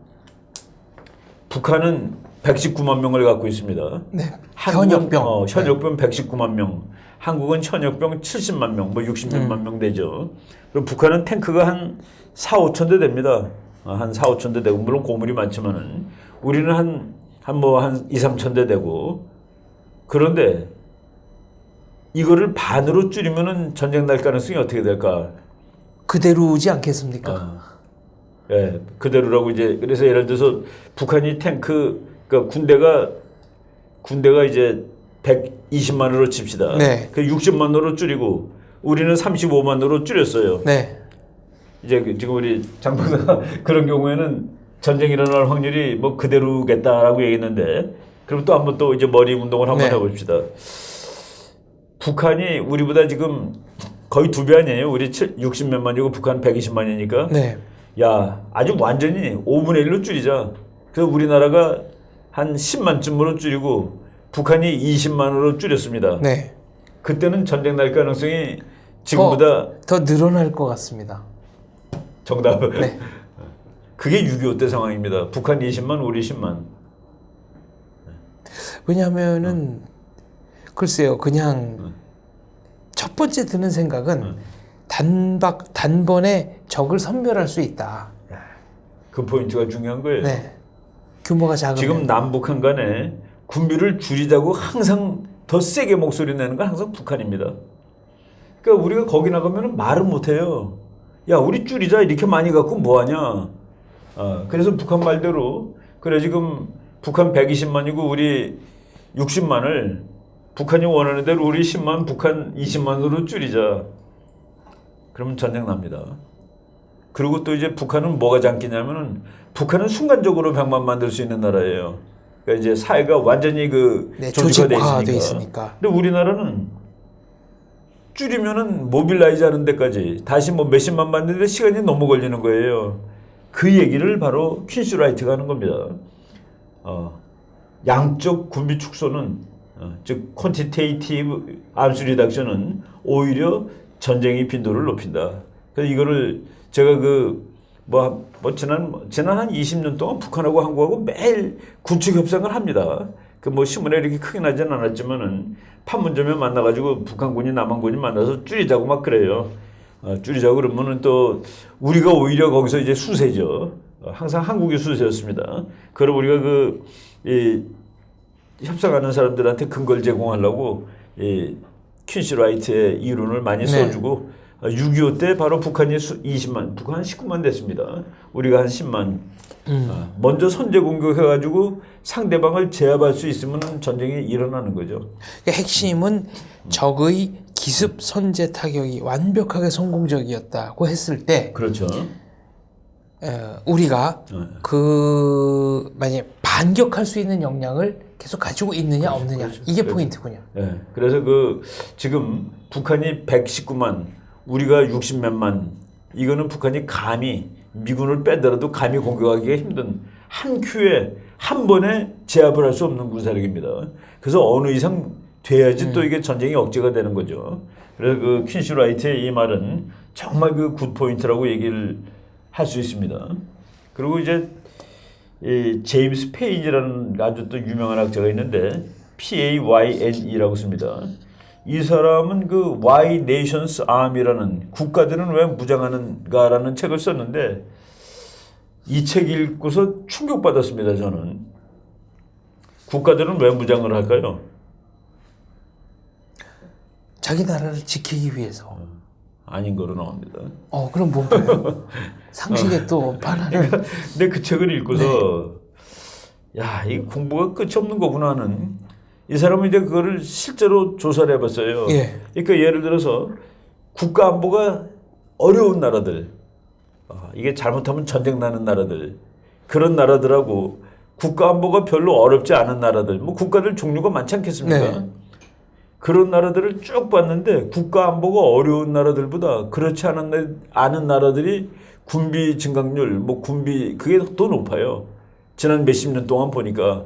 북한은 119만 명을 갖고 있습니다. 네. 한국은, 현역병. 현역병 119만 명. 한국은 현역병 70만 명, 뭐 60만 명 되죠. 그리고 북한은 탱크가 한 4, 5천 대 됩니다. 한 4, 5천 대 되고 물론 고물이 많지만은 우리는 한 2, 3천 대 되고 그런데 이거를 반으로 줄이면은 전쟁 날 가능성이 어떻게 될까? 그대로지 않겠습니까? 예, 그대로라고 이제 그래서 예를 들어서 북한이 탱크 그러니까 군대가 이제 120만으로 칩시다. 네. 그 60만으로 줄이고 우리는 35만으로 줄였어요. 네. 이제 지금 우리 장박사 그런 경우에는 전쟁이 일어날 확률이 뭐 그대로겠다라고 얘기했는데 그럼 또 한번 또 이제 머리 운동을 한번 네. 해봅시다. 북한이 우리보다 지금 거의 2배 아니에요? 우리 60몇만이고 북한 120만이니까. 네. 야, 아주 완전히 5분의 1로 줄이자. 그래서 우리나라가 한 10만쯤으로 줄이고 북한이 20만으로 줄였습니다. 네. 그때는 전쟁 날 가능성이 지금보다 더 늘어날 것 같습니다. 정답. 네. 그게 6.25 때 상황입니다. 북한 20만, 우리 10만. 왜냐하면은 글쎄요, 그냥 첫 번째 드는 생각은 단번에 적을 섬멸할 수 있다. 그 포인트가 중요한 거예요. 네. 규모가 작으면. 지금 남북한 간에 군비를 줄이자고 항상 더 세게 목소리 내는 건 항상 북한입니다. 그러니까 우리가 거기 나가면 말은 못해요. 야, 우리 줄이자 이렇게 많이 갖고 뭐하냐. 그래서 북한 말대로 그래 지금 북한 120만이고 우리 60만을 북한이 원하는 대로 우리 10만 북한 20만으로 줄이자. 그러면 전쟁 납니다. 그리고 또 이제 북한은 뭐가 장기냐면은 북한은 순간적으로 100만 만들 수 있는 나라예요. 그러니까 이제 사회가 완전히 네, 조직화돼 조직화돼 있으니까. 있으니까. 근데 우리나라는 줄이면은 모빌라이즈 하는 데까지 다시 뭐 몇십만 만드는데 시간이 너무 걸리는 거예요. 그 얘기를 바로 퀸슈라이트가 하는 겁니다. 양쪽 군비 축소는 즉 퀀티테이티브 암수 리덕션은 오히려 전쟁의 빈도를 높인다. 그래서 이거를 제가 지난 한 20년 동안 북한하고 한국하고 매일 군축 협상을 합니다. 그 뭐 신문에 이렇게 크게 나지는 않았지만은 판문점에 만나가지고 북한군이 남한군이 만나서 줄이자고 막 그래요. 줄이자고 그러면은 또 우리가 오히려 거기서 이제 수세죠. 항상 한국이 수세였습니다. 그럼 우리가 협상하는 사람들한테 근거를 제공하려고 퀸슈라이트의 이론을 많이 써주고 6.25 때 바로 북한이 20만, 북한 한 19만 됐습니다. 우리가 한 10만. 먼저 선제 공격해가지고 상대방을 제압할 수 있으면 전쟁이 일어나는 거죠. 핵심은 적의 기습 선제 타격이 완벽하게 성공적이었다고 했을 때, 그렇죠. 우리가 만약 반격할 수 있는 역량을 계속 가지고 있느냐 없느냐 이게 포인트군요. 네. 그래서 지금 북한이 119만, 우리가 60몇만, 이거는 북한이 감히 미군을 빼더라도 감히 공격하기가 힘든 한 큐에 한 번에 제압을 할 수 없는 군사력입니다. 그래서 어느 이상 돼야지 또 이게 전쟁이 억제가 되는 거죠. 그래서 퀸슈라이트의 이 말은 정말 굿 포인트라고 얘기를 할 수 있습니다. 그리고 이제 제임스 페인이라는 아주 또 유명한 학자가 있는데 PAYNE라고 씁니다. 이 사람은 Why Nations Army라는 국가들은 왜 무장하는가라는 책을 썼는데 이 책 읽고서 충격받았습니다. 저는. 국가들은 왜 무장을 할까요? 자기 나라를 지키기 위해서. 아닌 거로 나옵니다. 그럼 뭔가요? 상식에 또 반하는. 근데 그 책을 읽고서 야, 이 공부가 끝이 없는 거구나 하는. 이 사람은 이제 그거를 실제로 조사를 해봤어요. 예. 그러니까 예를 들어서 국가 안보가 어려운 나라들, 이게 잘못하면 전쟁 나는 나라들, 그런 나라들하고 국가 안보가 별로 어렵지 않은 나라들, 뭐 국가들 종류가 많지 않겠습니까? 네. 그런 나라들을 쭉 봤는데 국가 안보가 어려운 나라들보다 그렇지 않은 나라들이 군비 증강률, 그게 더 높아요. 지난 몇십 년 동안 보니까.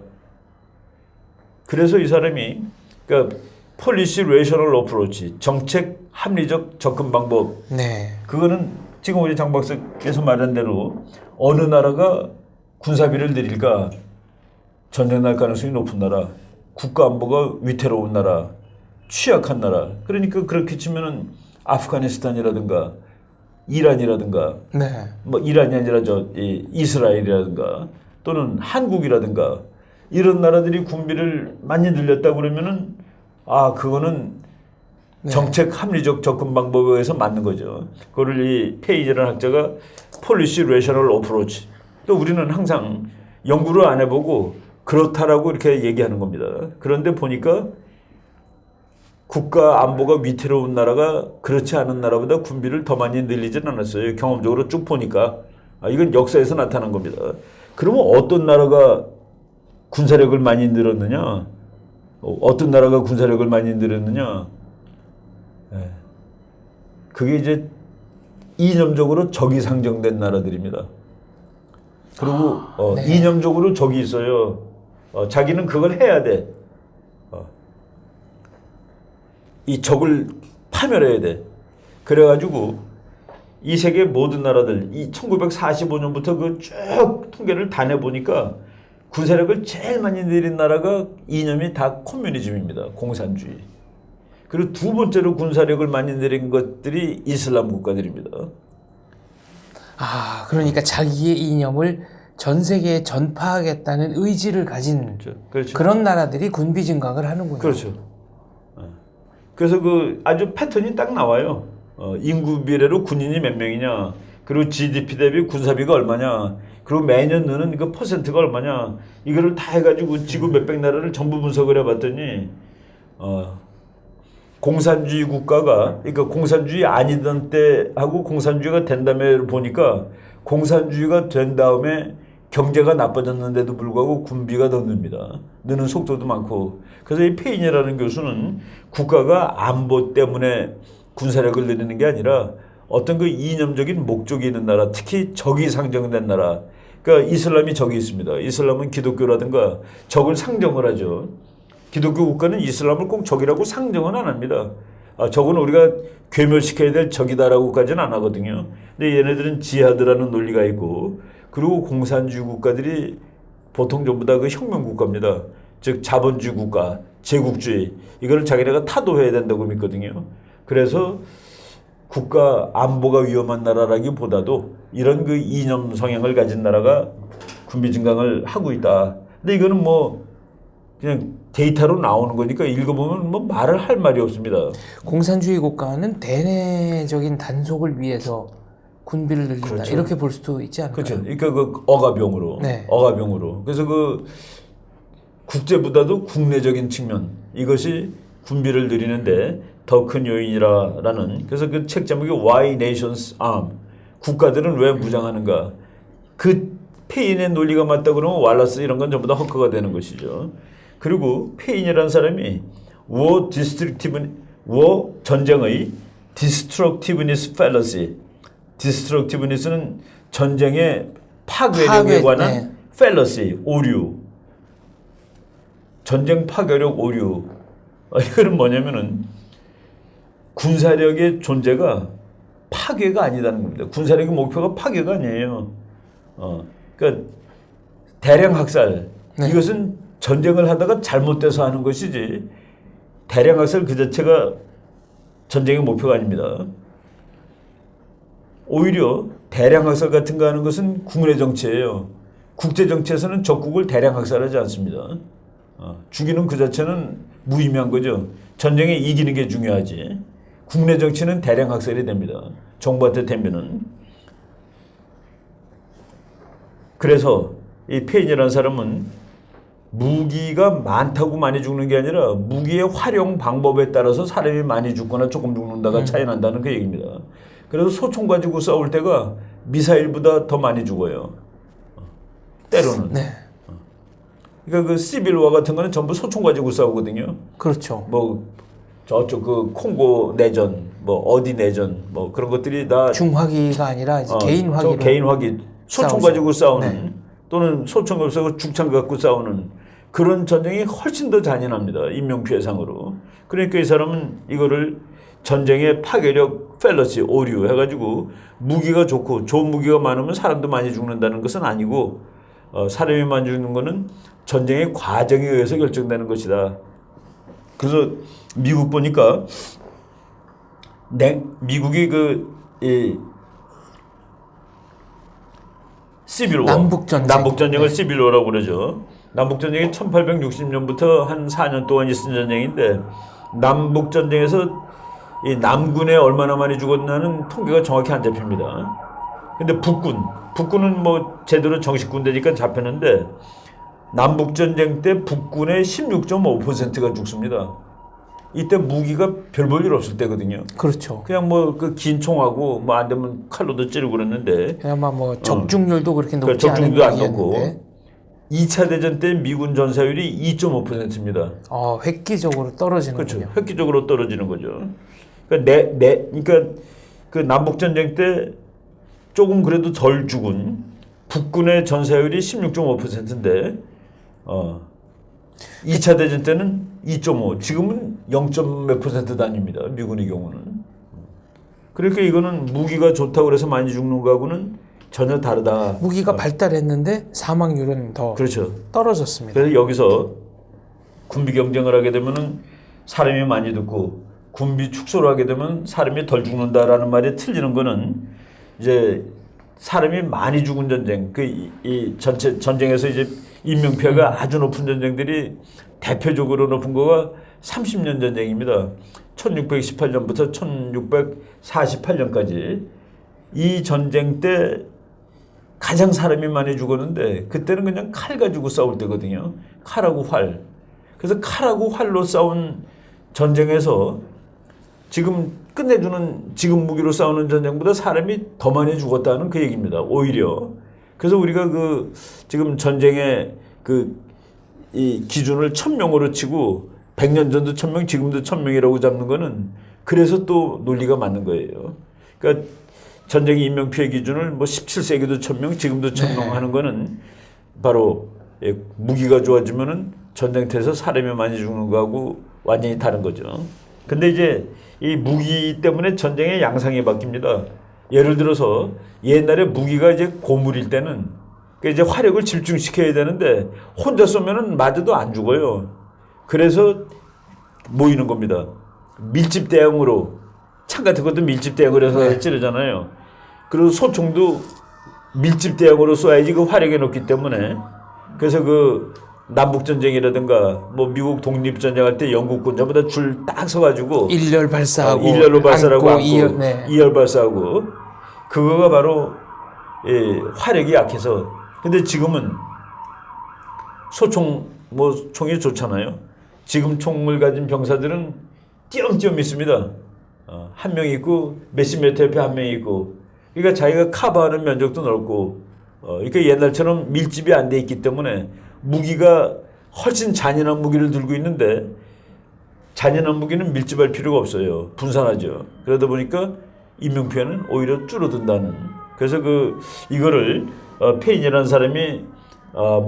그래서 이 사람이 그러니까 폴리시 레이셔널 어프로치, 정책 합리적 접근 방법. 네. 그거는 지금 우리 장 박사께서 말한 대로 어느 나라가 군사비를 들일까? 전쟁 날 가능성이 높은 나라, 국가 안보가 위태로운 나라, 취약한 나라. 그러니까 그렇게 치면은 아프가니스탄이라든가 이란이라든가 네. 뭐 이란이 아니라 이스라엘이라든가 또는 한국이라든가 이런 나라들이 군비를 많이 늘렸다 그러면은 그거는 정책 합리적 접근 방법에 의해서 맞는 거죠. 그거를 이 페이지라는 학자가 폴리시 레이셔널 어프로치. 또 우리는 항상 연구를 안 해보고 그렇다라고 이렇게 얘기하는 겁니다. 그런데 보니까 국가 안보가 위태로운 나라가 그렇지 않은 나라보다 군비를 더 많이 늘리진 않았어요. 경험적으로 쭉 보니까 이건 역사에서 나타난 겁니다. 그러면 어떤 나라가 군사력을 많이 늘었느냐? 어떤 나라가 군사력을 많이 늘었느냐? 그게 이제 이념적으로 적이 상정된 나라들입니다. 그리고 네. 이념적으로 적이 있어요. 자기는 그걸 해야 돼. 이 적을 파멸해야 돼. 그래가지고 이 세계 모든 나라들 이 1945년부터 그 쭉 통계를 다 내보니까 군사력을 제일 많이 내린 나라가 이념이 다 코뮤니즘입니다. 공산주의. 그리고 두 번째로 군사력을 많이 내린 것들이 이슬람 국가들입니다. 그러니까 자기의 이념을 전 세계에 전파하겠다는 의지를 가진 그렇죠. 그런 나라들이 군비 증강을 하는군요. 그렇죠. 그래서 그 아주 패턴이 딱 나와요. 인구 비례로 군인이 몇 명이냐, 그리고 GDP 대비 군사비가 얼마냐, 그리고 매년 느는 그 퍼센트가 얼마냐, 이거를 다 해가지고 지구 몇백 나라를 전부 분석을 해봤더니 공산주의 국가가 그러니까 공산주의 아니던 때하고 공산주의가 된 다음에 보니까 공산주의가 된 다음에 경제가 나빠졌는데도 불구하고 군비가 더 늡니다. 느는 속도도 많고. 그래서 이 페인이라는 교수는 국가가 안보 때문에 군사력을 늘리는 게 아니라 어떤 그 이념적인 목적이 있는 나라, 특히 적이 상정된 나라. 그러니까 이슬람이 적이 있습니다. 이슬람은 기독교라든가 적을 상정을 하죠. 기독교 국가는 이슬람을 꼭 적이라고 상정은 안 합니다. 적은 우리가 괴멸시켜야 될 적이다라고까지는 안 하거든요. 근데 얘네들은 지하드라는 논리가 있고, 그리고 공산주의 국가들이 보통 전부 다 그 혁명 국가입니다. 즉 자본주의 국가, 제국주의, 이거를 자기네가 타도해야 된다고 믿거든요. 그래서 국가 안보가 위험한 나라라기보다도 이런 그 이념 성향을 가진 나라가 군비 증강을 하고 있다. 근데 이거는 뭐 그냥 데이터로 나오는 거니까 읽어보면 뭐 말을 할 말이 없습니다. 공산주의 국가는 대내적인 단속을 위해서 군비를 늘린다. 그렇죠. 이렇게 볼 수도 있지 않을까요? 그렇죠. 그러니까 그 억압용으로. 네. 억압용으로. 그래서 그 국제보다도 국내적인 측면, 이것이 군비를 늘리는데 더 큰 요인이라는. 그래서 그 책 제목이 Why Nations Arm. 국가들은 왜 무장하는가. 그 페인의 논리가 맞다 그러면 왈라스 이런 건 전부 다 헛거가 되는 것이죠. 그리고 페인이라는 사람이 전쟁의 destructiveness fallacy. destructiveness는 전쟁의 파괴력에 관한 fallacy, 오류. 전쟁 파괴력 오류. 이거는 뭐냐면은 군사력의 존재가 파괴가 아니다는 겁니다. 군사력의 목표가 파괴가 아니에요. 그러니까 대량 학살. 이것은 전쟁을 하다가 잘못돼서 하는 것이지 대량 학살 그 자체가 전쟁의 목표가 아닙니다. 오히려 대량 학살 같은 거 하는 것은 국내 정치예요. 국제 정치에서는 적국을 대량 학살하지 않습니다. 죽이는 그 자체는 무의미한 거죠. 전쟁에 이기는 게 중요하지. 국내 정치는 대량 학살이 됩니다. 정부한테 되면은. 그래서 이 페인이라는 사람은 무기가 많다고 많이 죽는 게 아니라 무기의 활용 방법에 따라서 사람이 많이 죽거나 조금 죽는다가 차이 난다는 그 얘기입니다. 그래서 소총 가지고 싸울 때가 미사일보다 더 많이 죽어요. 때로는. 네. 그러니까 그 시빌와 같은 거는 전부 소총 가지고 싸우거든요. 그렇죠. 뭐 저쪽 그 콩고 내전, 뭐 어디 내전, 뭐 그런 것들이 다 중화기가 아니라 이제 개인 화기로. 개인 화기, 소총 싸우죠. 가지고 싸우는 네. 또는 소총 없어서 죽창 갖고 싸우는 그런 전쟁이 훨씬 더 잔인합니다. 인명피해상으로. 그러니까 이 사람은 이거를 전쟁의 파괴력 펠러시 오류 해가지고 무기가 좋고 좋은 무기가 많으면 사람도 많이 죽는다는 것은 아니고 사람이 많이 죽는 것은 전쟁의 과정에 의해서 결정되는 것이다. 그래서 미국 보니까 미국이 시빌워 남북전쟁을 네. 시빌워라고 그러죠. 남북전쟁이 1860년부터 한 4년 동안 있은 전쟁인데 남북전쟁에서 이 남군에 얼마나 많이 죽었나는 통계가 정확히 안 잡힙니다. 근데 북군은 뭐 제대로 정식 군대니까 잡혔는데 남북전쟁 때 북군의 16.5%가 죽습니다. 이때 무기가 별 볼 일 없을 때거든요. 그렇죠. 그냥 뭐 그 긴 총하고 뭐 안 되면 칼로도 찌르고 그랬는데 그냥 뭐 적중률도 그렇게 높지 적중률도 안 않은 높고 2차 대전 때 미군 전사율이 2.5%입니다. 획기적으로 떨어지는군요. 그렇죠. 획기적으로 떨어지는 거죠. 그러니까 그 남북 전쟁 때 조금 그래도 덜 죽은 북군의 전사율이 16.5%인데 2차 대전 때는 2.5, 지금은 0몇 % 단위입니다. 미군의 경우는. 그러니까 이거는 무기가 좋다고 그래서 많이 죽는 거하고는 전혀 다르다. 무기가 발달했는데 사망률은 더 그렇죠. 떨어졌습니다. 그래서 여기서 군비 경쟁을 하게 되면은 사람이 많이 죽고 군비 축소를 하게 되면 사람이 덜 죽는다라는 말이 틀리는 거는 이제 사람이 많이 죽은 전쟁, 이 전체 전쟁에서 이제 인명 피해가 아주 높은 전쟁들이 대표적으로 높은 거가 30년 전쟁입니다. 1618년부터 1648년까지 이 전쟁 때 가장 사람이 많이 죽었는데 그때는 그냥 칼 가지고 싸울 때거든요. 칼하고 활. 그래서 칼하고 활로 싸운 전쟁에서 지금 끝내주는 지금 무기로 싸우는 전쟁보다 사람이 더 많이 죽었다는 그 얘기입니다. 오히려. 그래서 우리가 지금 전쟁의 이 기준을 1000명으로 치고 100년 전도 1000명, 지금도 1000명이라고 잡는 거는 그래서 또 논리가 맞는 거예요. 그러니까 전쟁의 인명피해 기준을 뭐 17세기도 1000명, 지금도 1000명 하는 거는 바로 무기가 좋아지면은 전쟁터에서 사람이 많이 죽는 거하고 완전히 다른 거죠. 근데 이제 이 무기 때문에 전쟁의 양상이 바뀝니다. 예를 들어서 옛날에 무기가 이제 고물일 때는 이제 화력을 집중시켜야 되는데 혼자 쏘면은 맞아도 안 죽어요. 그래서 모이는 겁니다. 밀집 대응으로 창 같은 것도 밀집 대응을 해서 찌르잖아요. 그리고 소총도 밀집 대응으로 쏘야지 그 화력이 높기 때문에 그래서 남북전쟁이라든가 뭐 미국 독립전쟁할 때 영국군 전부 다 줄 딱 서가지고 일렬 발사하고 일렬로 발사하고 안고 이열 발사하고 그거가 바로 화력이 약해서. 근데 지금은 소총 뭐 총이 좋잖아요. 지금 총을 가진 병사들은 띄엄띄엄 있습니다. 한 명 있고 몇십 미터 옆에 한 명이 있고 그러니까 자기가 커버하는 면적도 넓고 그러니까 옛날처럼 밀집이 안 돼 있기 때문에 무기가 훨씬 잔인한 무기를 들고 있는데 잔인한 무기는 밀집할 필요가 없어요. 분산하죠. 그러다 보니까 인명피해는 오히려 줄어든다는. 그래서 이거를 페인이라는 사람이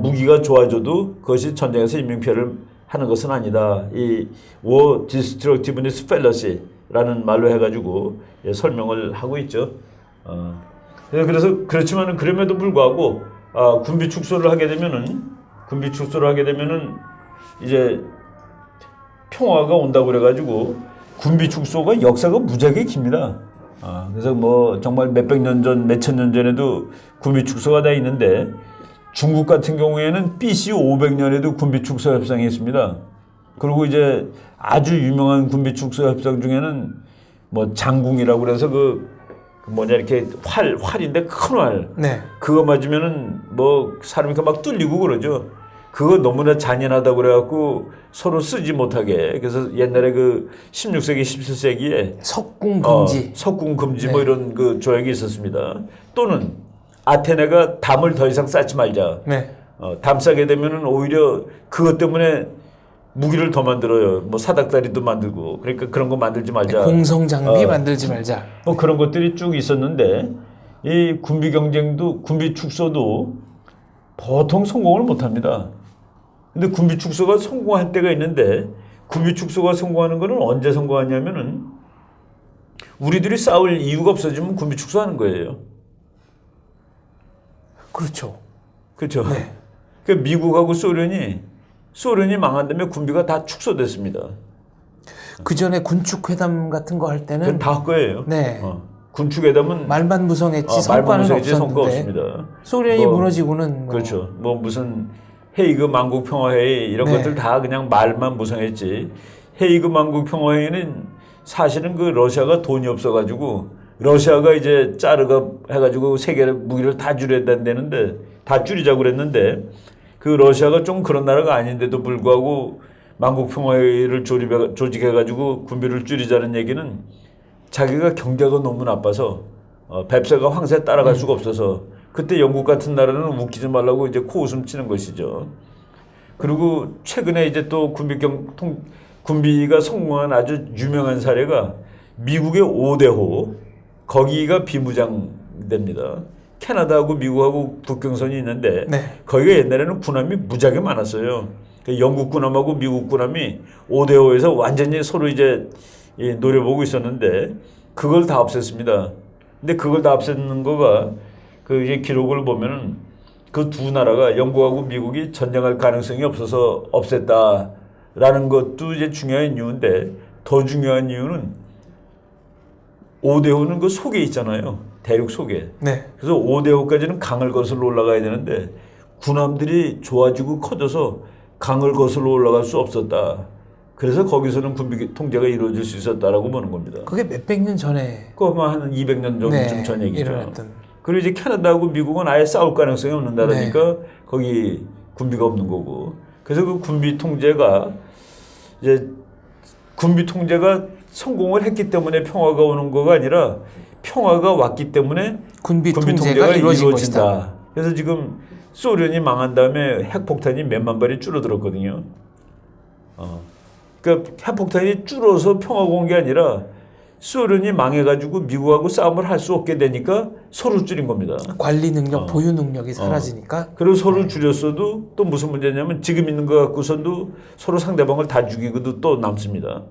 무기가 좋아져도 그것이 전쟁에서 인명피해를 하는 것은 아니다. 이 War Destructiveness Fallacy라는 말로 해가지고 설명을 하고 있죠. 그래서 그렇지만은 그럼에도 불구하고 군비 축소를 하게 되면은 이제 평화가 온다고 그래가지고 군비 축소가 역사가 무지하게 깁니다. 그래서 뭐 정말 몇백 년 전, 몇천 년 전에도 군비 축소가 다 있는데 중국 같은 경우에는 BC 500년에도 군비 축소 협상이 있습니다. 그리고 이제 아주 유명한 군비 축소 협상 중에는 뭐 장궁이라고 그래서 이렇게 활인데 큰 활. 네. 그거 맞으면은 뭐 사람이 막 뚫리고 그러죠. 그거 너무나 잔인하다고 그래갖고 서로 쓰지 못하게. 그래서 옛날에 16세기, 17세기에 석궁 금지. 석궁 금지 뭐 이런 조약이 있었습니다. 또는 아테네가 담을 더 이상 쌓지 말자. 네. 담 싸게 되면은 오히려 그것 때문에 무기를 더 만들어요. 뭐 사닥다리도 만들고. 그러니까 그런 거 만들지 말자. 공성 장비 만들지 말자. 뭐 그런 것들이 쭉 있었는데 이 군비 경쟁도 군비 축소도 보통 성공을 못 합니다. 근데 군비 축소가 성공할 때가 있는데 군비 축소가 성공하는 거는 언제 성공하냐면은 우리들이 싸울 이유가 없어지면 군비 축소하는 거예요. 그렇죠. 그렇죠. 네. 그 미국하고 소련이 망한 다음에 군비가 다 축소됐습니다. 그 전에 군축회담 같은 거 할 때는 그건 다 할 거예요. 네. 군축회담은 말만 무성했지 말만 성과는 무성했지 성과 없었는데 없습니다. 소련이 무너지고는 그렇죠. 뭐 무슨 헤이그 만국 평화회의 이런 네. 것들 다 그냥 말만 무성했지. 헤이그 만국 평화회의는 사실은 그 러시아가 돈이 없어가지고 러시아가 이제 짜르가 해가지고 세계를 무기를 다 줄여야 된다는데 다 줄이자고 그랬는데 그 러시아가 좀 그런 나라가 아닌데도 불구하고 만국평화회의를 조직해가지고 군비를 줄이자는 얘기는 자기가 경제가 너무 나빠서 뱁새가 황새 따라갈 수가 없어서 그때 영국 같은 나라는 웃기지 말라고 이제 코웃음 치는 것이죠. 그리고 최근에 이제 또 군비가 성공한 아주 유명한 사례가 미국의 오데호 거기가 비무장됩니다. 캐나다하고 미국하고 국경선이 있는데 네. 거기가 옛날에는 군함이 무지하게 많았어요. 영국 군함하고 미국 군함이 오데오에서 완전히 서로 이제 노려보고 있었는데 그걸 다 없앴습니다. 근데 그걸 다 없애는 거가 그 이제 기록을 보면은 그 두 나라가 영국하고 미국이 전쟁할 가능성이 없어서 없앴다라는 것도 이제 중요한 이유인데 더 중요한 이유는 오데오는 그 속에 있잖아요. 대륙 속에. 네. 그래서 오데오까지는 강을 거슬러 올라가야 되는데 군함들이 좋아지고 커져서 강을 거슬러 올라갈 수 없었다. 그래서 거기서는 군비 통제가 이루어질 수 있었다라고 보는 겁니다. 그게 몇백 년 전에 그거 한 200년 정도 네, 전 얘기죠. 일어났던. 그리고 이제 캐나다하고 미국은 아예 싸울 가능성이 없는 나라니까 네. 거기 군비가 없는 거고. 그래서 그 군비 통제가 이제 군비 통제가 성공을 했기 때문에 평화가 오는 거가 아니라 평화가 왔기 때문에 군비 통제가 이루어진 것이다. 그래서 지금 소련이 망한 다음에 핵폭탄이 몇만 발이 줄어들었거든요. 그러니까 핵폭탄이 줄어서 평화가 온 게 아니라 소련이 망해가지고 미국하고 싸움을 할 수 없게 되니까 서로 줄인 겁니다. 관리 능력, 보유 능력이 사라지니까. 그리고 서로 줄였어도 또 무슨 문제냐면 지금 있는 거 갖고선도 서로 상대방을 다 죽이고도 또 남습니다.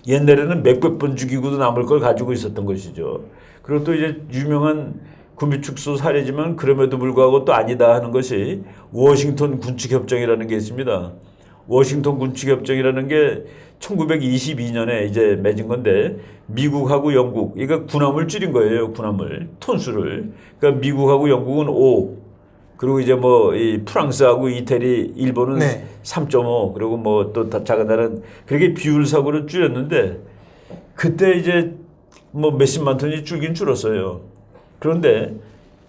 옛날에는 몇백 번 죽이고도 남을 걸 가지고 있었던 것이죠. 그리고 또 이제 유명한 군비 축소 사례지만 그럼에도 불구하고 또 아니다 하는 것이 워싱턴 군축협정이라는 게 있습니다. 워싱턴 군축협정이라는 게 1922년에 이제 맺은 건데 미국하고 영국, 그러니까 군함을 줄인 거예요. 군함을 톤수를. 그러니까 미국하고 영국은 5, 그리고 이제 뭐 이 프랑스하고 이태리, 일본은 네. 3.5, 그리고 뭐 또 작은 나라는 그렇게 비율상으로 줄였는데 그때 이제 뭐 몇십만 톤이 줄긴 줄었어요. 그런데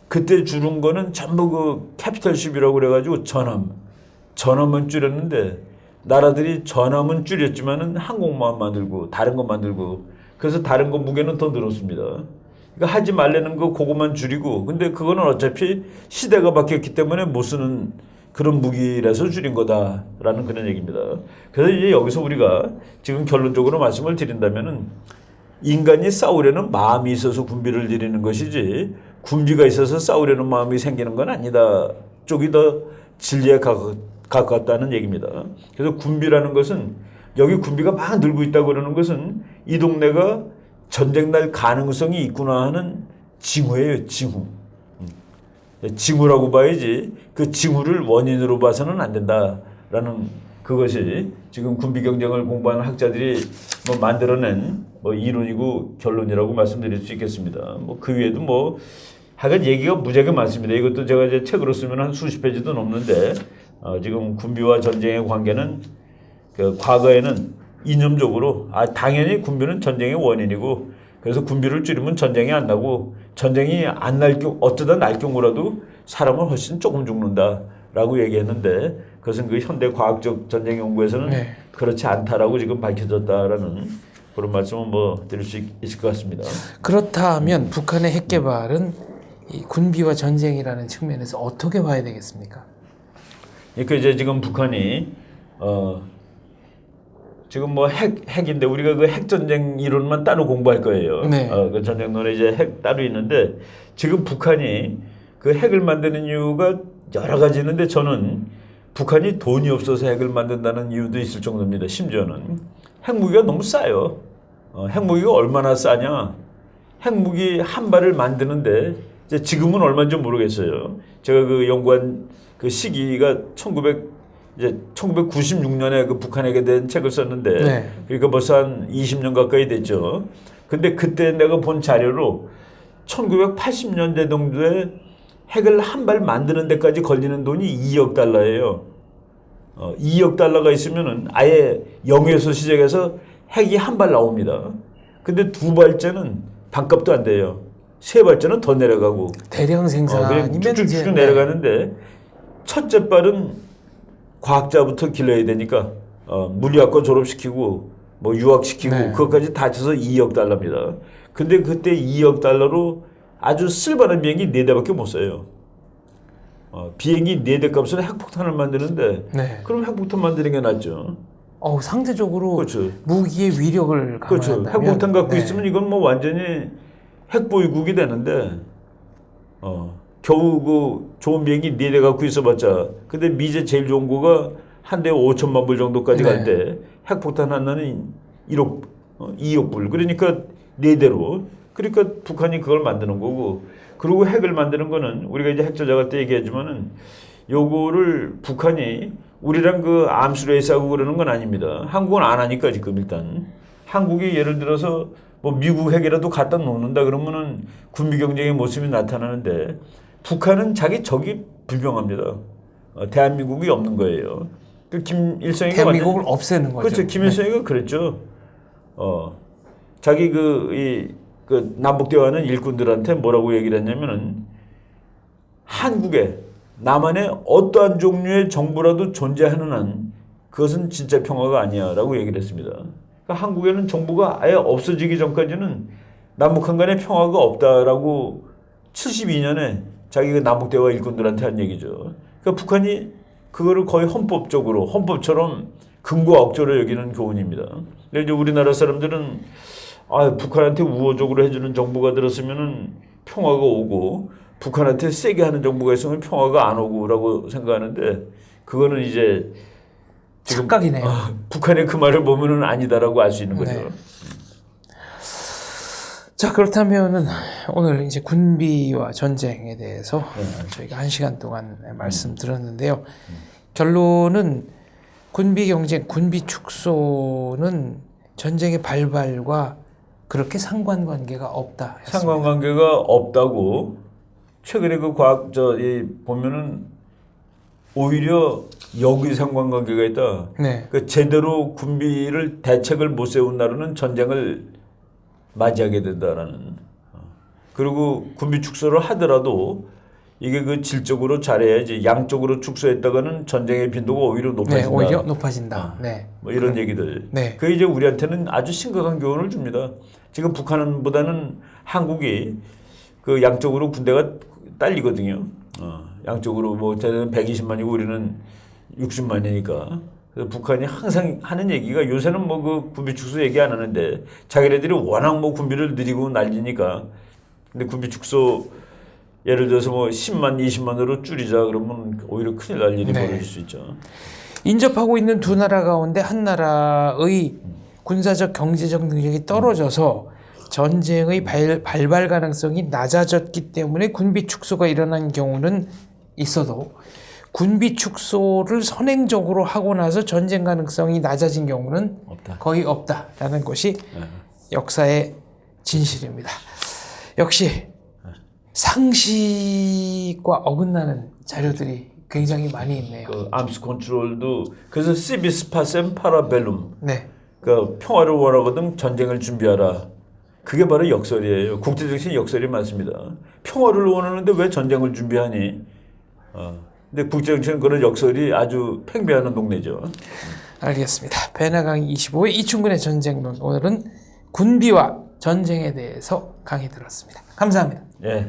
그때 줄은 거는 전부 그 캐피털십이라고 그래가지고 전함은 줄였는데 나라들이 전함은 줄였지만은 항공모함 만들고 다른 거 만들고 그래서 다른 거 무게는 더 늘었습니다. 그러니까 하지 말라는 거 그것만 줄이고 근데 그거는 어차피 시대가 바뀌었기 때문에 못 쓰는 그런 무기라서 줄인 거다라는 그런 얘기입니다. 그래서 이제 여기서 우리가 지금 결론적으로 말씀을 드린다면은 인간이 싸우려는 마음이 있어서 군비를 들이는 것이지 군비가 있어서 싸우려는 마음이 생기는 건 아니다. 쪽이 더 진리에 가깝다는 얘기입니다. 그래서 군비라는 것은 여기 군비가 막 늘고 있다고 그러는 것은 이 동네가 전쟁 날 가능성이 있구나 하는 징후예요. 징후라고 봐야지 그 징후를 원인으로 봐서는 안 된다라는 그것이 지금 군비 경쟁을 공부하는 학자들이 뭐 만들어낸 뭐 이론이고 결론이라고 말씀드릴 수 있겠습니다. 뭐 그 외에도 뭐 하여간 얘기가 무지하게 많습니다. 이것도 제가 이제 책으로 쓰면 한 수십 페이지도 넘는데 지금 군비와 전쟁의 관계는 그 과거에는 이념적으로 당연히 군비는 전쟁의 원인이고 그래서 군비를 줄이면 전쟁이 안 나고 전쟁이 안 날 경우 어쩌다 날 경우라도 사람은 훨씬 조금 죽는다라고 얘기했는데 그것은 그 현대 과학적 전쟁 연구에서는 네. 그렇지 않다라고 지금 밝혀졌다라는 그런 말씀은 뭐 드릴 수 있을 것 같습니다. 그렇다면 북한의 핵 개발은 이 군비와 전쟁이라는 측면에서 어떻게 봐야 되겠습니까? 그러니까 이제 지금 북한이 지금 뭐 핵인데 우리가 그 핵전쟁 이론만 따로 공부할 거예요. 네. 그 전쟁론에 이제 핵 따로 있는데 지금 북한이 그 핵을 만드는 이유가 여러 가지 있는데 저는 북한이 돈이 없어서 핵을 만든다는 이유도 있을 정도입니다. 심지어는 핵무기가 너무 싸요. 핵무기가 얼마나 싸냐? 핵무기 한 발을 만드는데 이제 지금은 얼마인지 모르겠어요. 제가 그 연구한 그 시기가 1996년에 그 북한에게 대한 책을 썼는데 네. 그러니까 벌써 한 20년 가까이 됐죠. 근데 그때 내가 본 자료로 1980년대 정도에 핵을 한 발 만드는 데까지 걸리는 돈이 2억 달러예요. 2억 달러가 있으면은 아예 0에서 시작해서 핵이 한 발 나옵니다. 근데 두 발째는 반값도 안 돼요. 세 발째는 더 내려가고. 대량 생산이면 쭉쭉쭉 내려가는데 첫째 발은 과학자부터 길러야 되니까 물리학과 졸업시키고 뭐 유학시키고 네. 그것까지 다 쳐서 2억 달러입니다. 근데 그때 2억 달러로 아주 쓸만한 비행기 4대밖에 못 써요. 비행기 4대 값으로 핵폭탄을 만드는데 네. 그럼 핵폭탄 만드는 게 낫죠. 상대적으로 그렇죠. 무기의 위력을 그렇죠. 강화한다면 핵폭탄 갖고 네. 있으면 이건 뭐 완전히 핵보유국이 되는데 겨우 그 좋은 비행기 4대 갖고 있어봤자 근데 미제 제일 좋은 거가 한 대에 5천만 불 정도까지 네. 갈 때 핵폭탄 하나는 2억 불 그러니까 4대로 그러니까 북한이 그걸 만드는 거고 그리고 핵을 만드는 거는 우리가 이제 핵조작할 때 얘기하지만은 요거를 북한이 우리랑 그 암수레이스하고 그러는 건 아닙니다. 한국은 안 하니까 지금 일단 한국이 예를 들어서 뭐 미국 핵이라도 갖다 놓는다 그러면은 군비 경쟁의 모습이 나타나는데 북한은 자기 적이 불명합니다. 대한민국이 없는 거예요. 그 김일성이가 대한민국을 없애는 거죠. 그렇죠. 김일성이가 그랬죠. 자기 그 남북 대화하는 일꾼들한테 뭐라고 얘기를 했냐면은 한국에 남한에 어떠한 종류의 정부라도 존재하는 한 그것은 진짜 평화가 아니야라고 얘기를 했습니다. 그러니까 한국에는 정부가 아예 없어지기 전까지는 남북한 간의 평화가 없다라고 72년에 자기가 남북 대화 일꾼들한테 한 얘기죠. 그러니까 북한이 그거를 거의 헌법처럼 근거와 억조로 여기는 교훈입니다. 근데 이제 우리나라 사람들은 북한한테 우호적으로 해주는 정부가 들었으면은 평화가 오고 북한한테 세게 하는 정부가 있으면 평화가 안 오고라고 생각하는데 그거는 이제 지금 착각이네요. 북한의 그 말을 보면은 아니다라고 알 수 있는 거죠. 네. 자, 그렇다면은 오늘 이제 군비와 전쟁에 대해서 저희가 1시간 동안 말씀드렸는데요. 결론은 군비 경쟁, 군비 축소는 전쟁의 발발과 그렇게 상관관계가 없다. 상관관계가 없다고 최근에 그 보면은 오히려 여기 상관관계가 있다. 네. 그 제대로 군비를 대책을 못 세운 나라는 전쟁을 맞이하게 된다라는. 그리고 군비 축소를 하더라도 이게 그 질적으로 잘해야지 양쪽으로 축소했다가는 전쟁의 빈도가 오히려 높아진다. 네, 오히려 높아진다. 네. 뭐 이런 얘기들. 네. 그게 이제 우리한테는 아주 심각한 교훈을 줍니다. 지금 북한보다는 한국이 그 양쪽으로 군대가 딸리거든요. 양쪽으로 뭐 쟤는 120만이고 우리는 60만이니까. 그래서 북한이 항상 하는 얘기가 요새는 뭐 그 군비 축소 얘기 안 하는데 자기네들이 워낙 뭐 군비를 늘리고 난리니까. 근데 군비 축소 예를 들어서 뭐 10만, 20만으로 줄이자 그러면 오히려 큰일 날 일이 벌어질 수 있죠. 인접하고 있는 두 나라 가운데 한 나라의 군사적 경제적 능력이 떨어져서 전쟁의 발발 가능성이 낮아졌기 때문에 군비 축소가 일어난 경우는 있어도 군비 축소를 선행적으로 하고 나서 전쟁 가능성이 낮아진 경우는 거의 없다라는 것이 역사의 진실입니다. 역시 상식과 어긋나는 자료들이 굉장히 많이 있네요. 그 암스 컨트롤도 그래서 시비스 파셈 파라벨룸. 네. 그 평화를 원하거든 전쟁을 준비하라. 그게 바로 역설이에요. 국제정신 역설이 많습니다. 평화를 원하는데 왜 전쟁을 준비하니? 근데 국제정치는 그런 역설이 아주 팽배하는 동네죠. 알겠습니다. 배나강 25의 이충근의 전쟁론. 오늘은 군비와 전쟁에 대해서 강의 들었습니다. 감사합니다. 예.